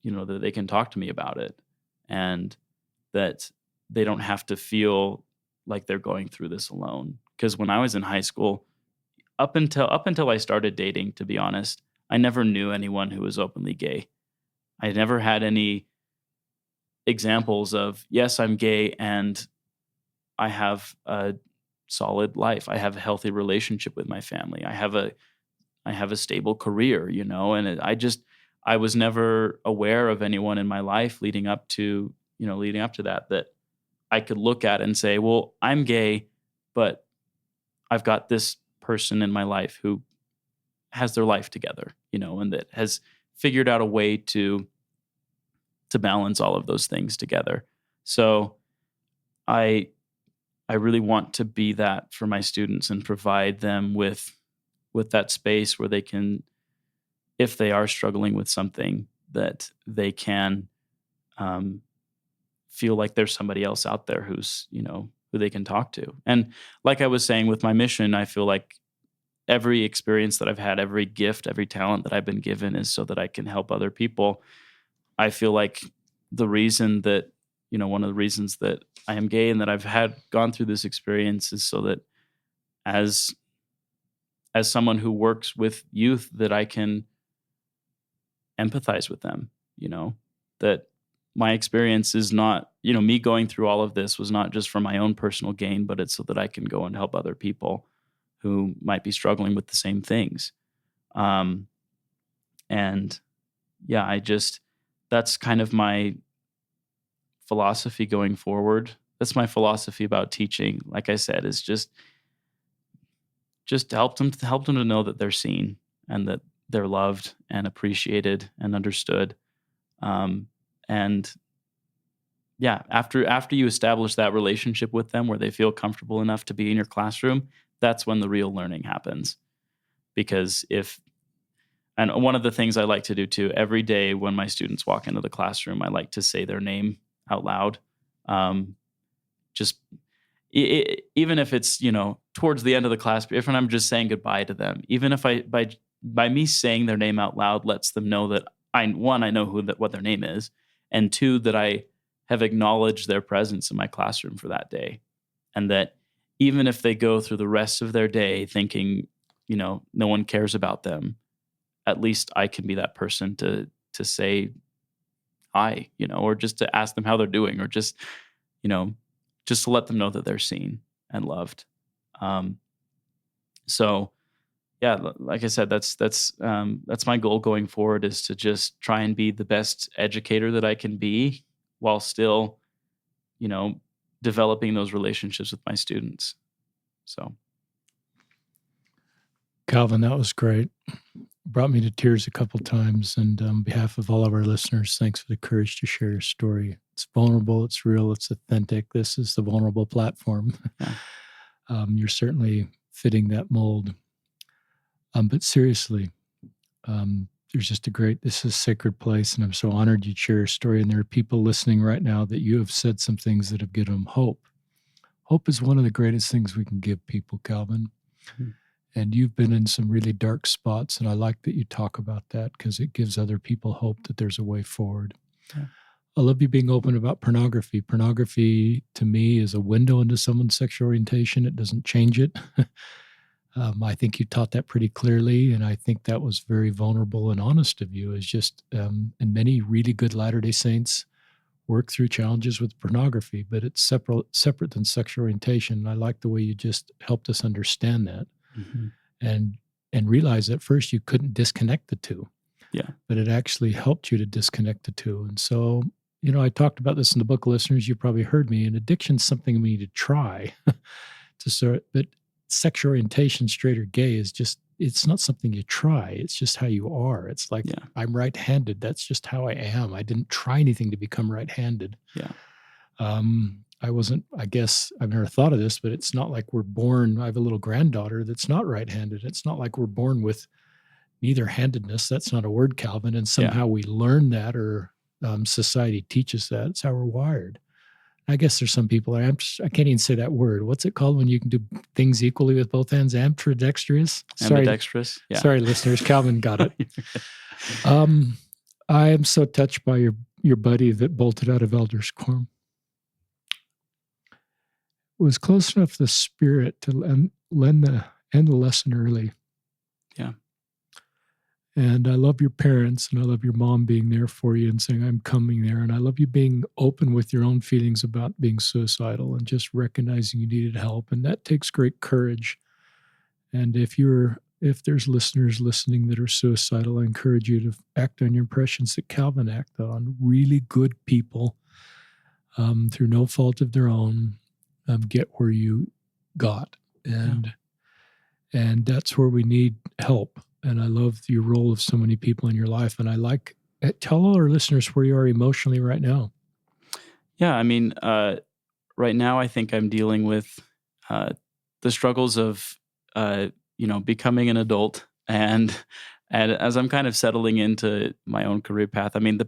B: that they can talk to me about it, and that they don't have to feel like they're going through this alone. Because when I was in high school, up until I started dating, to be honest, I never knew anyone who was openly gay. I never had any examples of, yes, I'm gay and I have a solid life. I have a healthy relationship with my family. I have a stable career, and I was never aware of anyone in my life leading up to that I could look at and say, well, I'm gay, but I've got this person in my life who has their life together, and that has figured out a way to balance all of those things together. So I I really want to be that for my students and provide them with that space where they can, if they are struggling with something, that they can um, feel like there's somebody else out there who they can talk to. And like I was saying with my mission, I feel like every experience that I've had, every gift, every talent that I've been given is so that I can help other people. I feel like one of the reasons that I am gay and that I've had gone through this experience is so that as someone who works with youth, that I can empathize with them, that my experience is not, me going through all of this was not just for my own personal gain, but it's so that I can go and help other people who might be struggling with the same things. Um, and yeah, that's kind of my philosophy going forward. That's my philosophy about teaching. Like I said, is just help them to know that they're seen and that they're loved and appreciated and understood. And yeah, after you establish that relationship with them where they feel comfortable enough to be in your classroom, that's when the real learning happens. Because and one of the things I like to do too, every day when my students walk into the classroom, I like to say their name out loud. Just even if it's towards the end of the class, if I'm just saying goodbye to them, even if by me saying their name out loud lets them know that I know what their name is, and two, that I have acknowledged their presence in my classroom for that day, and that even if they go through the rest of their day thinking no one cares about them, at least I can be that person to say hi, or just to ask them how they're doing, or you know, just to let them know that they're seen and loved. Um, so yeah, like I said, that's my goal going forward, is to just try and be the best educator that I can be while still, developing those relationships with my students. So
A: Calvin, that was great. Brought me to tears a couple times. And on behalf of all of our listeners, thanks for the courage to share your story. It's vulnerable, it's real, it's authentic. This is the vulnerable platform.
B: Yeah.
A: You're certainly fitting that mold. But seriously, this is a sacred place, and I'm so honored you'd share your story. And there are people listening right now that you have said some things that have given them hope. Hope is one of the greatest things we can give people, Calvin.
B: Mhm.
A: And you've been in some really dark spots, and I like that you talk about that because it gives other people hope that there's a way forward.
B: Yeah.
A: I love you being open about pornography. Pornography, to me, is a window into someone's sexual orientation. It doesn't change it. I think you taught that pretty clearly, and I think that was very vulnerable and honest of you. Is just, and many really good Latter-day Saints work through challenges with pornography, but it's separate than sexual orientation. And I like the way you just helped us understand that,
B: Mhm.
A: and realize that first you couldn't disconnect the two,
B: Yeah.
A: but it actually helped you to disconnect the two. And so, I talked about this in the book, listeners. You probably heard me. And addiction's something we need to try to sort. But sexual orientation, straight or gay, it's not something you try. It's just how you are. It's like,
B: Yeah.
A: I'm right-handed. That's just how I am. I didn't try anything to become right-handed.
B: Yeah.
A: I guess I've never thought of this, but it's not like we're born. I have a little granddaughter that's not right-handed. It's not like we're born with neither-handedness. That's not a word, Calvin. And somehow we learn that, or society teaches that. It's how we're wired. I guess there's some people, I can't even say that word. What's it called when you can do things equally with both hands? Ambidextrous?
B: Ambidextrous. Yeah.
A: Sorry, listeners. Calvin got it. I am so touched by your buddy that bolted out of Elders Quorum. It was close enough to the Spirit to end the lesson early.
B: Yeah.
A: And I love your parents, and I love your mom being there for you and saying, I'm coming there. And I love you being open with your own feelings about being suicidal and just recognizing you needed help. And that takes great courage. And if there's listeners listening that are suicidal, I encourage you to act on your impressions that Calvin acted on. Really good people, through no fault of their own, get where you got. And that's where we need help. And I love your role of so many people in your life. And tell all our listeners where you are emotionally right now.
B: Yeah. I mean, right now, I think I'm dealing with the struggles of, becoming an adult. And as I'm kind of settling into my own career path, I mean,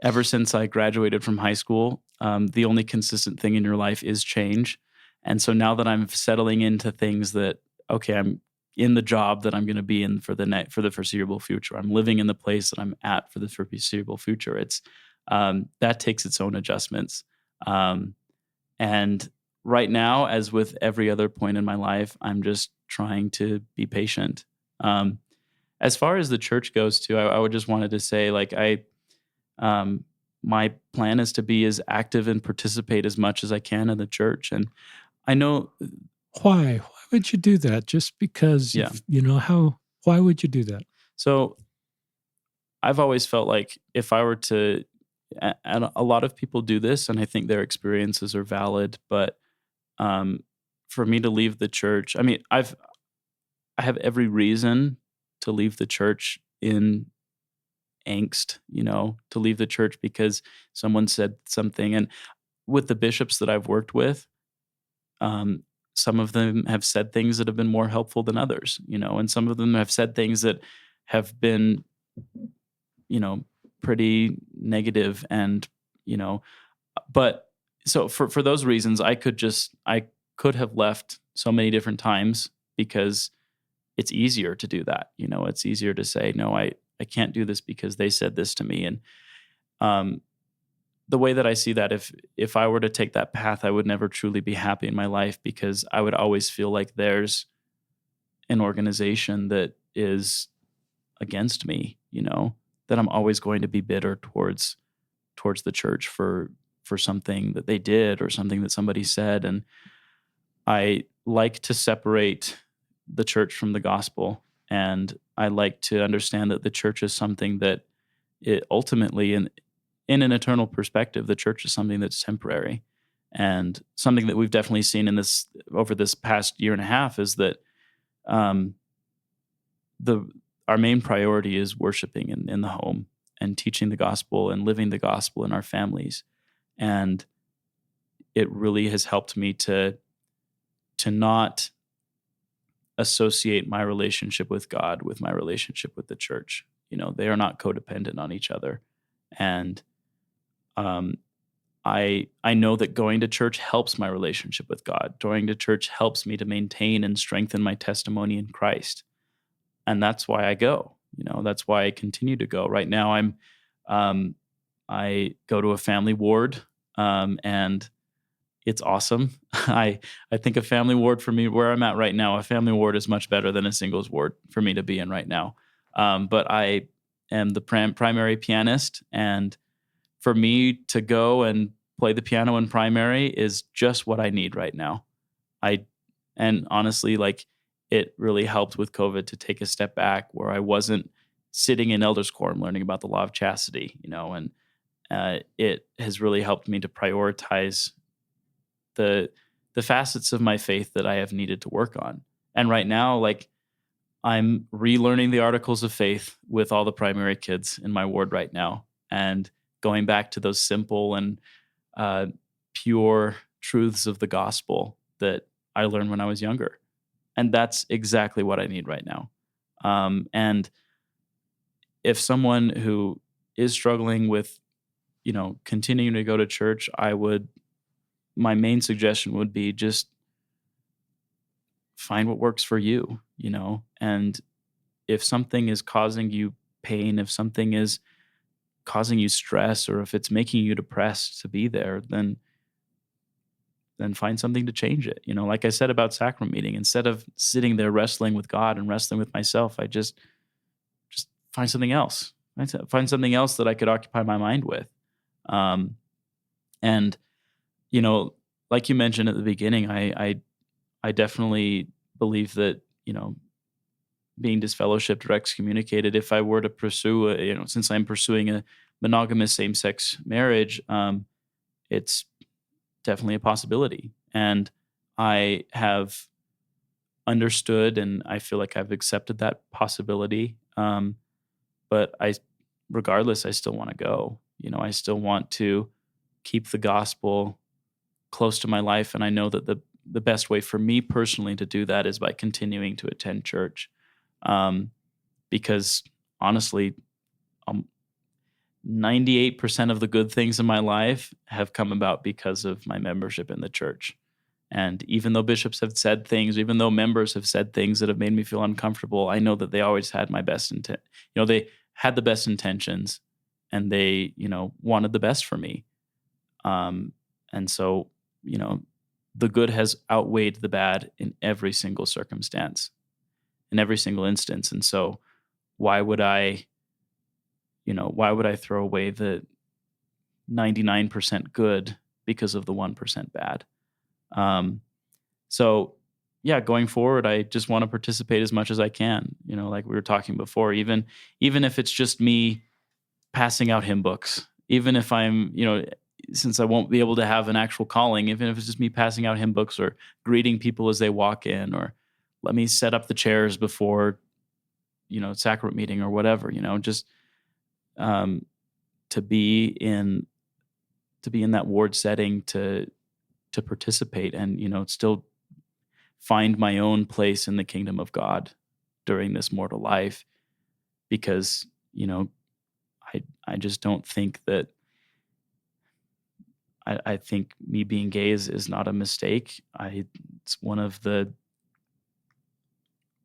B: ever since I graduated from high school, the only consistent thing in your life is change. And so now that I'm settling into things that, okay, I'm in the job that I'm going to be in for the foreseeable future. I'm living in the place that I'm at for the foreseeable future. It's that takes its own adjustments. And right now, as with every other point in my life, I'm just trying to be patient. As far as the church goes, too, I would just wanted to say, like, my plan is to be as active and participate as much as I can in the church. And I know
A: why would you do that? Just because, why would you do that?
B: So I've always felt like if I were to, and a lot of people do this, and I think their experiences are valid, but for me to leave the church, I mean, I have every reason to leave the church in angst, to leave the church because someone said something. And with the bishops that I've worked with, some of them have said things that have been more helpful than others, and some of them have said things that have been, pretty negative. And, but so for those reasons, I could have left so many different times because it's easier to do that. It's easier to say, no, I can't do this because they said this to me. And the way that I see that, if I were to take that path, I would never truly be happy in my life because I would always feel like there's an organization that is against me, that I'm always going to be bitter towards the church for something that they did or something that somebody said. And I like to separate the church from the gospel. And I like to understand that the church is something that it ultimately, in an eternal perspective, the church is something that's temporary. And something that we've definitely seen over this past year and a half is that our main priority is worshiping in the home and teaching the gospel and living the gospel in our families. And it really has helped me to not associate my relationship with God with my relationship with the church. They are not codependent on each other. And um, I know that going to church helps my relationship with God. Going to church helps me to maintain and strengthen my testimony in Christ. And that's why I go. That's why I continue to go. Right now um, I go to a family ward, and it's awesome. I think a family ward for me, where I'm at right now, a family ward is much better than a singles ward for me to be in right now. But I am the primary pianist, and for me to go and play the piano in primary is just what I need right now. I and honestly, like, it really helped with COVID to take a step back where I wasn't sitting in elders quorum learning about the law of chastity, and it has really helped me to prioritize the the facets of my faith that I have needed to work on. And right now, like, I'm relearning the articles of faith with all the primary kids in my ward right now, and going back to those simple and uh, pure truths of the gospel that I learned when I was younger. And that's exactly what I need right now. And if someone who is struggling with, continuing to go to church, my main suggestion would be just find what works for you. And if something is causing you pain, if something is causing you stress, or if it's making you depressed to be there, then find something to change it. Like I said about sacrament meeting, instead of sitting there wrestling with God and wrestling with myself, I just find something else. Find something else that I could occupy my mind with. And you know, like you mentioned at the beginning, I definitely believe that, being disfellowshipped or excommunicated, if I were to pursue, since I'm pursuing a monogamous same-sex marriage, it's definitely a possibility. And I have understood, and I feel like I've accepted that possibility. But regardless, I still want to go. I still want to keep the gospel close to my life, and I know that the best way for me personally to do that is by continuing to attend church, because honestly, um, 98% of the good things in my life have come about because of my membership in the church. And even though bishops have said things, even though members have said things that have made me feel uncomfortable, I know that they always had my best intent. They had the best intentions, and they, wanted the best for me. And so, the good has outweighed the bad in every single circumstance, in every single instance. And so why would I throw away the 99% good because of the 1% bad? So yeah, going forward, I just want to participate as much as I can, like we were talking before, even if it's just me passing out hymn books, even if I'm, since I won't be able to have an actual calling, even if it's just me passing out hymn books or greeting people as they walk in, or let me set up the chairs before, sacrament meeting or whatever, just um, to be in that ward setting, to participate and, still find my own place in the kingdom of God during this mortal life, because, I just don't think that I think me being gay is not a mistake. It's one of the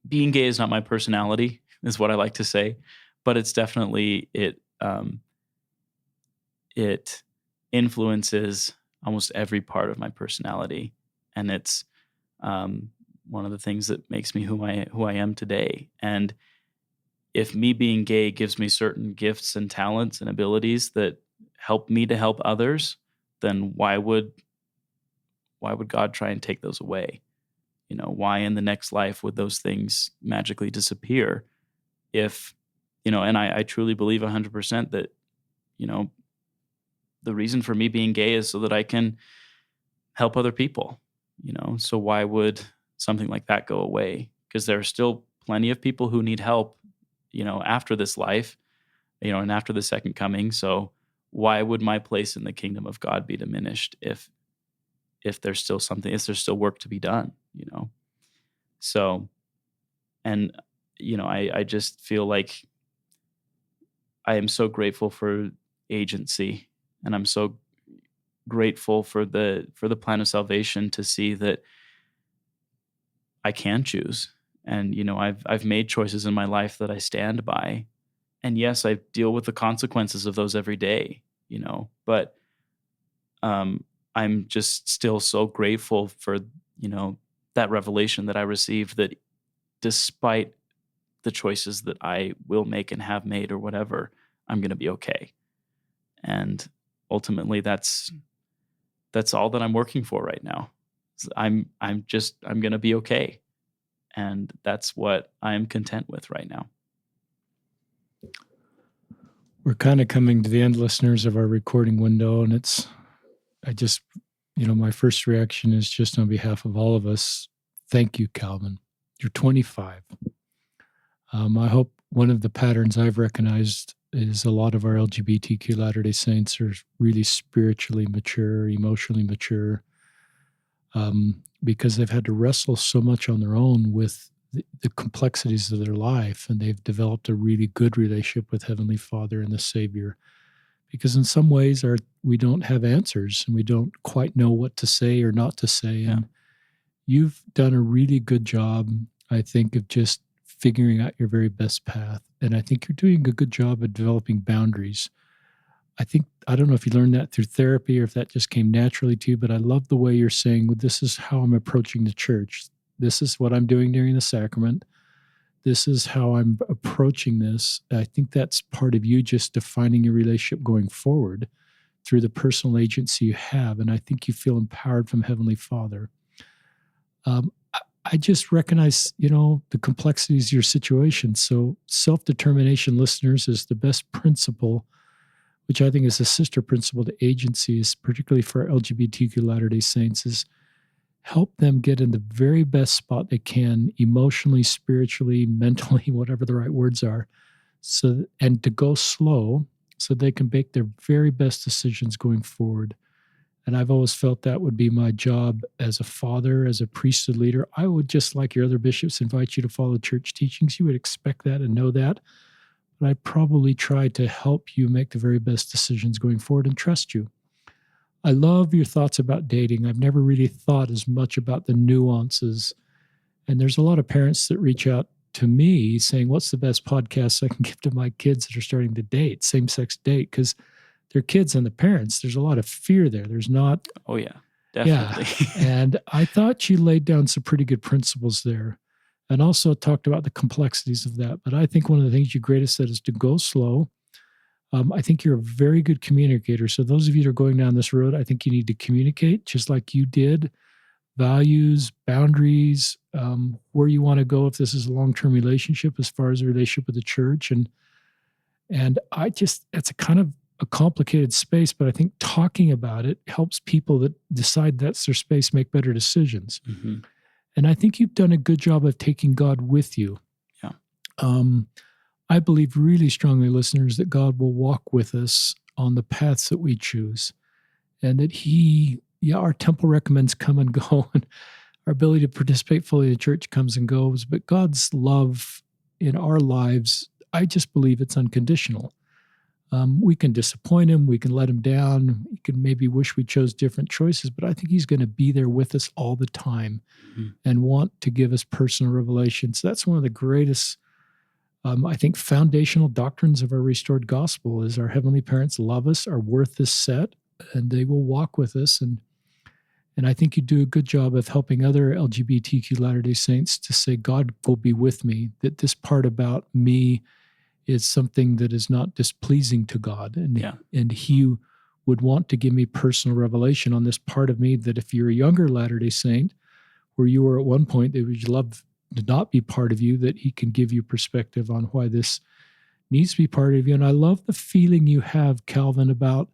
B: being gay is not my personality, is what I like to say, but it's definitely it influences almost every part of my personality, and it's one of the things that makes me who I am today. And if me being gay gives me certain gifts and talents and abilities that help me to help others, then why would God try and take those away? Why in the next life would those things magically disappear? If, and I truly believe 100% that, you know, the reason for me being gay is so that I can help other people, so why would something like that go away? Because there are still plenty of people who need help, after this life, and after the second coming. So why would my place in the kingdom of God be diminished if there's still work to be done? So And, I just feel like I am so grateful for agency, and I'm so grateful for the plan of salvation to see that I can choose. And, I've made choices in my life that I stand by. And yes, I deal with the consequences of those every day, but um, I'm just still so grateful for, that revelation that I received, that despite the choices that I will make and have made or whatever, I'm going to be okay. And ultimately that's all that I'm working for right now. I'm going to be okay. And that's what I am content with right now.
A: We're kind of coming to the end, listeners, of our recording window. And my first reaction is just on behalf of all of us. Thank you, Calvin. You're 25. I hope one of the patterns I've recognized is a lot of our LGBTQ Latter-day Saints are really spiritually mature, emotionally mature, because they've had to wrestle so much on their own with the complexities of their life, and they've developed a really good relationship with Heavenly Father and the Savior. Because in some ways, we don't have answers, and we don't quite know what to say or not to say.
B: Yeah.
A: And you've done a really good job, I think, of just figuring out your very best path. And I think you're doing a good job of developing boundaries. I don't know if you learned that through therapy or if that just came naturally to you, but I love the way you're saying, well, this is how I'm approaching the church. This is what I'm doing during the sacrament. This is how I'm approaching this. I think that's part of you just defining your relationship going forward through the personal agency you have. And I think you feel empowered from Heavenly Father. I just recognize, the complexities of your situation. So self-determination, listeners, is the best principle, which I think is a sister principle to agencies, particularly for LGBTQ Latter-day Saints, is help them get in the very best spot they can, emotionally, spiritually, mentally, whatever the right words are, and to go slow so they can make their very best decisions going forward. And I've always felt that would be my job as a father, as a priesthood leader. I would, just like your other bishops, invite you to follow church teachings. You would expect that and know that. But I'd probably try to help you make the very best decisions going forward and trust you. I love your thoughts about dating. I've never really thought as much about the nuances. And there's a lot of parents that reach out to me saying, what's the best podcast I can give to my kids that are starting to date, same-sex date? Because they're kids and the parents, there's a lot of fear there. There's not.
B: Oh, yeah, definitely.
A: Yeah. And I thought you laid down some pretty good principles there and also talked about the complexities of that. But I think one of the things you greatest said is to go slow. I think you're a very good communicator. So those of you that are going down this road, I think you need to communicate just like you did. Values, boundaries, where you want to go if this is a long-term relationship as far as a relationship with the church. And it's a kind of a complicated space, but I think talking about it helps people that decide that's their space make better decisions.
B: Mm-hmm.
A: And I think you've done a good job of taking God with you.
B: Yeah.
A: I believe really strongly, listeners, that God will walk with us on the paths that we choose, and that our temple recommends come and go, and our ability to participate fully in the church comes and goes, but God's love in our lives, I just believe it's unconditional. We can disappoint him. We can let him down. We can maybe wish we chose different choices, but I think he's going to be there with us all the time and want to give us personal revelation. So that's one of the greatest, I think, foundational doctrines of our restored gospel is our heavenly parents love us, our worth is set, and they will walk with us. And I think you do a good job of helping other LGBTQ Latter-day Saints to say, God will be with me, that this part about me is something that is not displeasing to God. And he would want to give me personal revelation on this part of me that if you're a younger Latter-day Saint, where you were at one point, that would love to not be part of you, that he can give you perspective on why this needs to be part of you. And I love the feeling you have, Calvin, about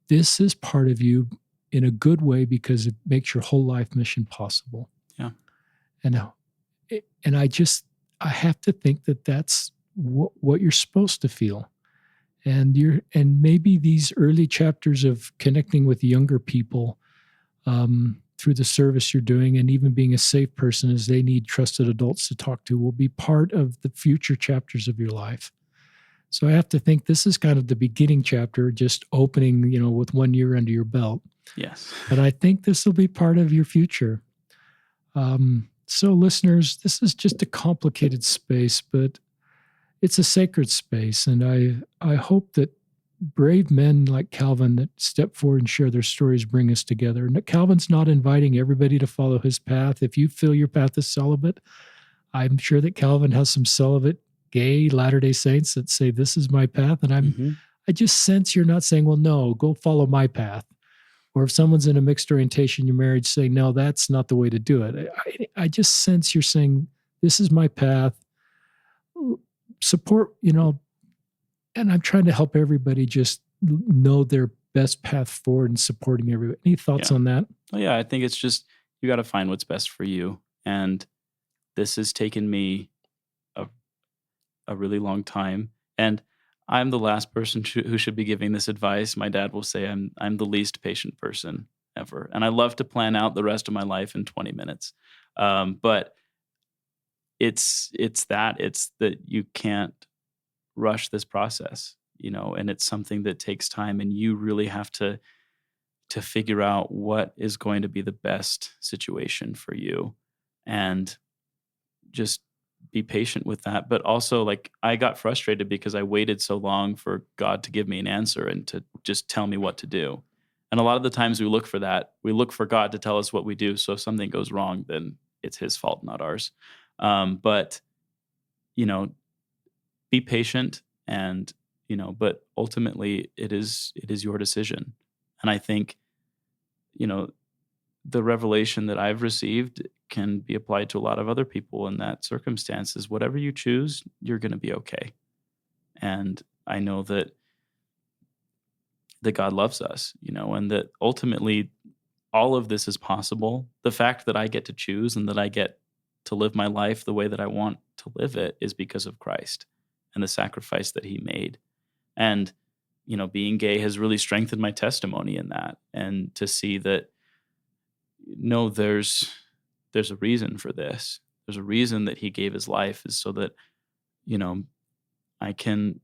A: this is part of you in a good way because it makes your whole life mission possible.
B: Yeah.
A: And I have to think that that's what you're supposed to feel. And maybe these early chapters of connecting with younger people through through the service you're doing, and even being a safe person as they need trusted adults to talk to, will be part of the future chapters of your life. So I have to think this is kind of the beginning chapter, just opening, with 1 year under your belt.
B: Yes.
A: But I think this will be part of your future. So listeners, this is just a complicated space, but it's a sacred space. And I hope that brave men like Calvin that step forward and share their stories bring us together. And that Calvin's not inviting everybody to follow his path. If you feel your path is celibate, I'm sure that Calvin has some celibate gay Latter-day Saints that say, this is my path. And I just sense you're not saying, well, no, go follow my path. Or if someone's in a mixed orientation, your marriage, say, no, that's not the way to do it. I just sense you're saying, this is my path. Support, and I'm trying to help everybody just know their best path forward and supporting everybody. Any thoughts on that?
B: Oh, yeah. I think it's just, you got to find what's best for you. And this has taken me a really long time. And I'm the last person who should be giving this advice. My dad will say I'm the least patient person ever. And I love to plan out the rest of my life in 20 minutes. But it's that you can't rush this process, and it's something that takes time, and you really have to figure out what is going to be the best situation for you, and just be patient with that. But also, like, I got frustrated because I waited so long for God to give me an answer and to just tell me what to do. And a lot of the times we look for that. We look for God to tell us what we do. So if something goes wrong, then it's his fault, not ours. But, be patient, and, but ultimately it is your decision. And I think, the revelation that I've received can be applied to a lot of other people in that circumstances. Whatever you choose, you're going to be okay. And I know that God loves us, and that ultimately all of this is possible. The fact that I get to choose and that I get to live my life the way that I want to live it is because of Christ and the sacrifice that he made. And, being gay has really strengthened my testimony in that. And to see that, no, there's a reason for this. There's a reason that he gave his life, is so that, I can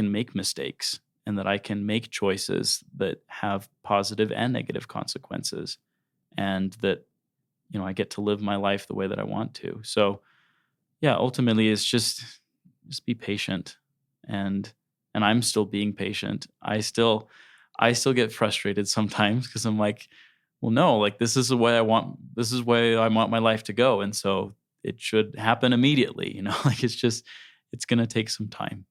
B: make mistakes, and that I can make choices that have positive and negative consequences, and that, I get to live my life the way that I want to. So yeah, ultimately it's just be patient, and I'm still being patient. I still get frustrated sometimes because I'm like, well, no, like, this is the way I want my life to go. And so it should happen immediately, like, it's going to take some time.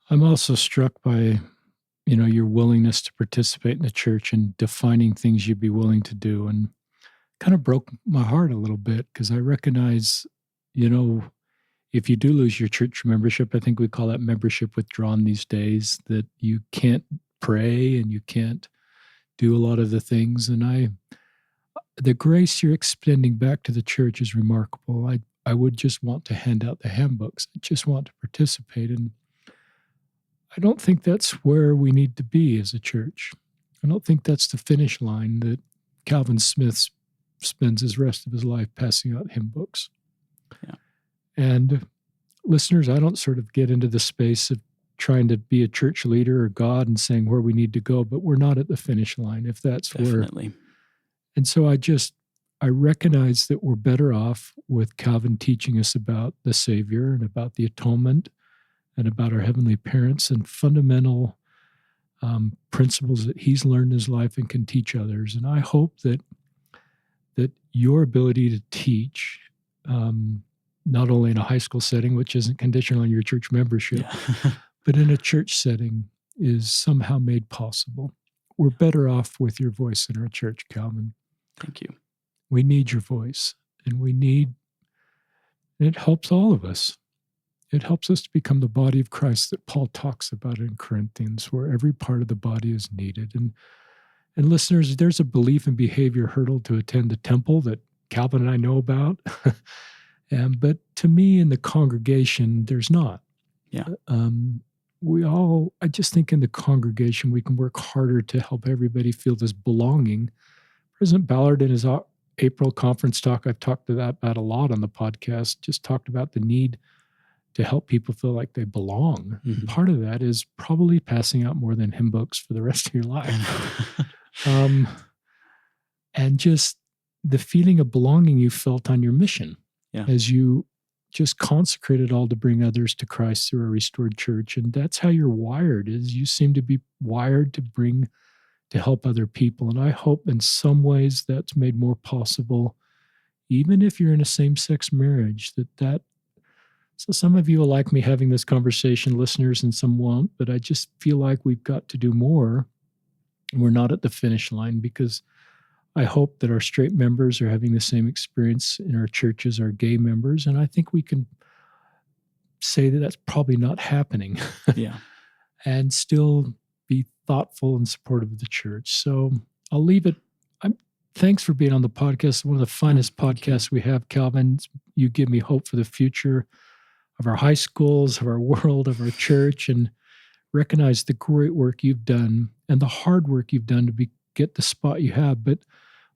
A: I'm also struck by, your willingness to participate in the church and defining things you'd be willing to do, and kind of broke my heart a little bit, because I recognize, if you do lose your church membership, I think we call that membership withdrawn these days, that you can't pray and you can't do a lot of the things. And the grace you're extending back to the church is remarkable. I would just want to hand out the handbooks. I just want to participate. And I don't think that's where we need to be as a church. I don't think that's the finish line that Calvin Smith spends his rest of his life passing out hymn books.
B: Yeah.
A: And listeners, I don't sort of get into the space of trying to be a church leader or God and saying where we need to go, but we're not at the finish line, if that's
B: Definitely.
A: And so I recognize that we're better off with Calvin teaching us about the Savior and about the atonement and about our heavenly parents and fundamental principles that he's learned in his life and can teach others. And I hope that your ability to teach, not only in a high school setting, which isn't conditional on your church membership, but in a church setting, is somehow made possible. We're better off with your voice in our church, Calvin.
B: Thank you.
A: We need your voice, and it helps all of us. It helps us to become the body of Christ that Paul talks about in Corinthians, where every part of the body is needed. And listeners, there's a belief and behavior hurdle to attend the temple that Calvin and I know about. But to me, in the congregation, there's not.
B: Yeah.
A: I just think in the congregation, we can work harder to help everybody feel this belonging President Ballard, in his April conference talk, I've talked about a lot on the podcast, just talked about the need to help people feel like they belong. And part of that is probably passing out more than hymn books for the rest of your life. And just the feeling of belonging you felt on your mission as you just consecrated all to bring others to Christ through a restored church. And that's how you're wired, is you seem to be wired to help other people. And I hope in some ways that's made more possible, even if you're in a same-sex marriage, so some of you will like me having this conversation, listeners, and some won't, but I just feel like we've got to do more. We're not at the finish line, because I hope that our straight members are having the same experience in our churches, our gay members, and I think we can say that that's probably not happening. And still be thoughtful and supportive of the church. So I'll leave it. Thanks for being on the podcast. One of the finest podcasts we have, Calvin. You give me hope for the future of our high schools, of our world, of our church, and recognize the great work you've done and the hard work you've done to get the spot you have. But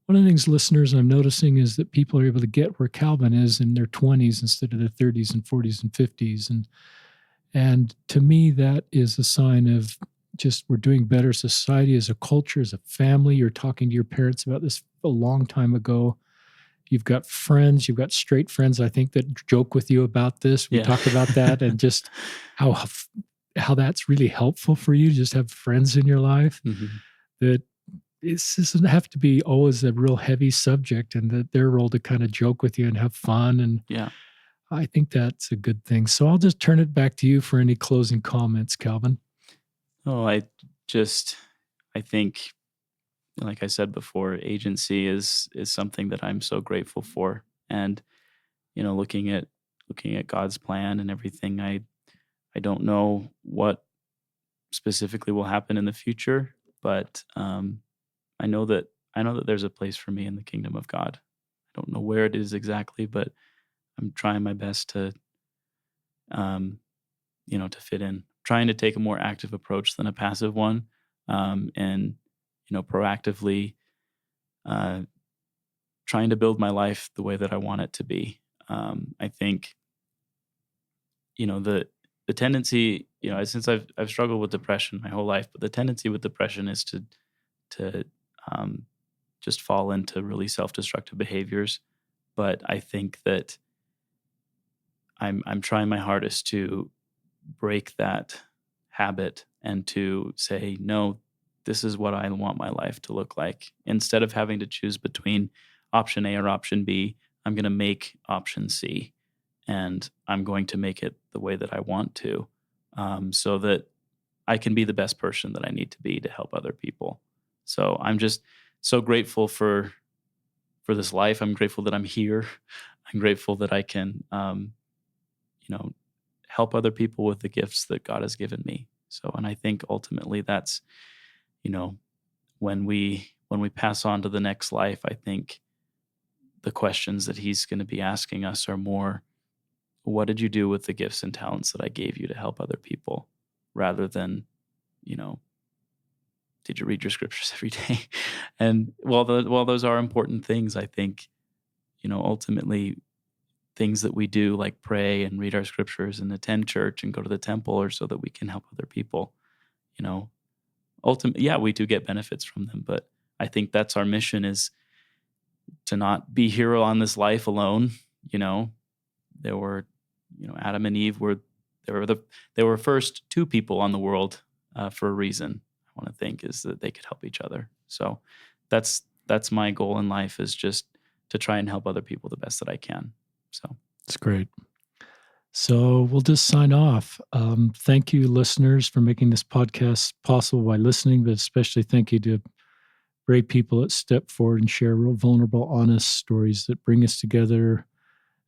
A: one of the things, listeners, I'm noticing is that people are able to get where Calvin is in their 20s instead of their 30s and 40s and 50s. And to me, that is a sign of just we're doing better as a society, as a culture, as a family. You're talking to your parents about this a long time ago. You've got friends, you've got straight friends, I think, that joke with you about this. We talked about that, and just how that's really helpful for you to just have friends in your life. That it doesn't have to be always a real heavy subject, and that their role to kind of joke with you and have fun. And I think that's a good thing. So I'll just turn it back to you for any closing comments, Calvin.
B: Oh, I think, like I said before, agency is something that I'm so grateful for. And, looking at God's plan and everything, I don't know what specifically will happen in the future, but I know that there's a place for me in the kingdom of God. I don't know where it is exactly, but I'm trying my best to to fit in, trying to take a more active approach than a passive one, and proactively trying to build my life the way that I want it to be. I think the tendency, since I've struggled with depression my whole life, but the tendency with depression is to just fall into really self-destructive behaviors. But I think that I'm trying my hardest to break that habit and to say, no, this is what I want my life to look like. Instead of having to choose between option A or option B, I'm going to make option C, and I'm going to make it the way that I want to, so that I can be the best person that I need to be to help other people. So I'm just so grateful for this life. I'm grateful that I'm here. I'm grateful that I can, help other people with the gifts that God has given me. So, and I think ultimately that's, when we pass on to the next life, I think the questions that he's going to be asking us are more, what did you do with the gifts and talents that I gave you to help other people? Rather than, did you read your scriptures every day? And while those are important things, I think, ultimately things that we do, like pray and read our scriptures and attend church and go to the temple, or so that we can help other people. Ultimately, we do get benefits from them, but I think that's our mission, is to not be here on this life alone. There were, Adam and Eve they were first two people on the world for a reason. I want to think is that they could help each other. So that's my goal in life, is just to try and help other people the best that I can. So
A: that's great. So we'll just sign off. Thank you, listeners, for making this podcast possible by listening, but especially thank you to great people that step forward and share real vulnerable, honest stories that bring us together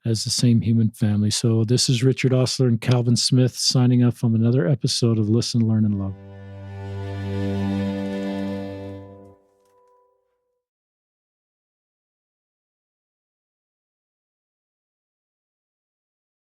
A: as the same human family. So this is Richard Osler and Calvin Smith signing off from another episode of Listen, Learn, and Love.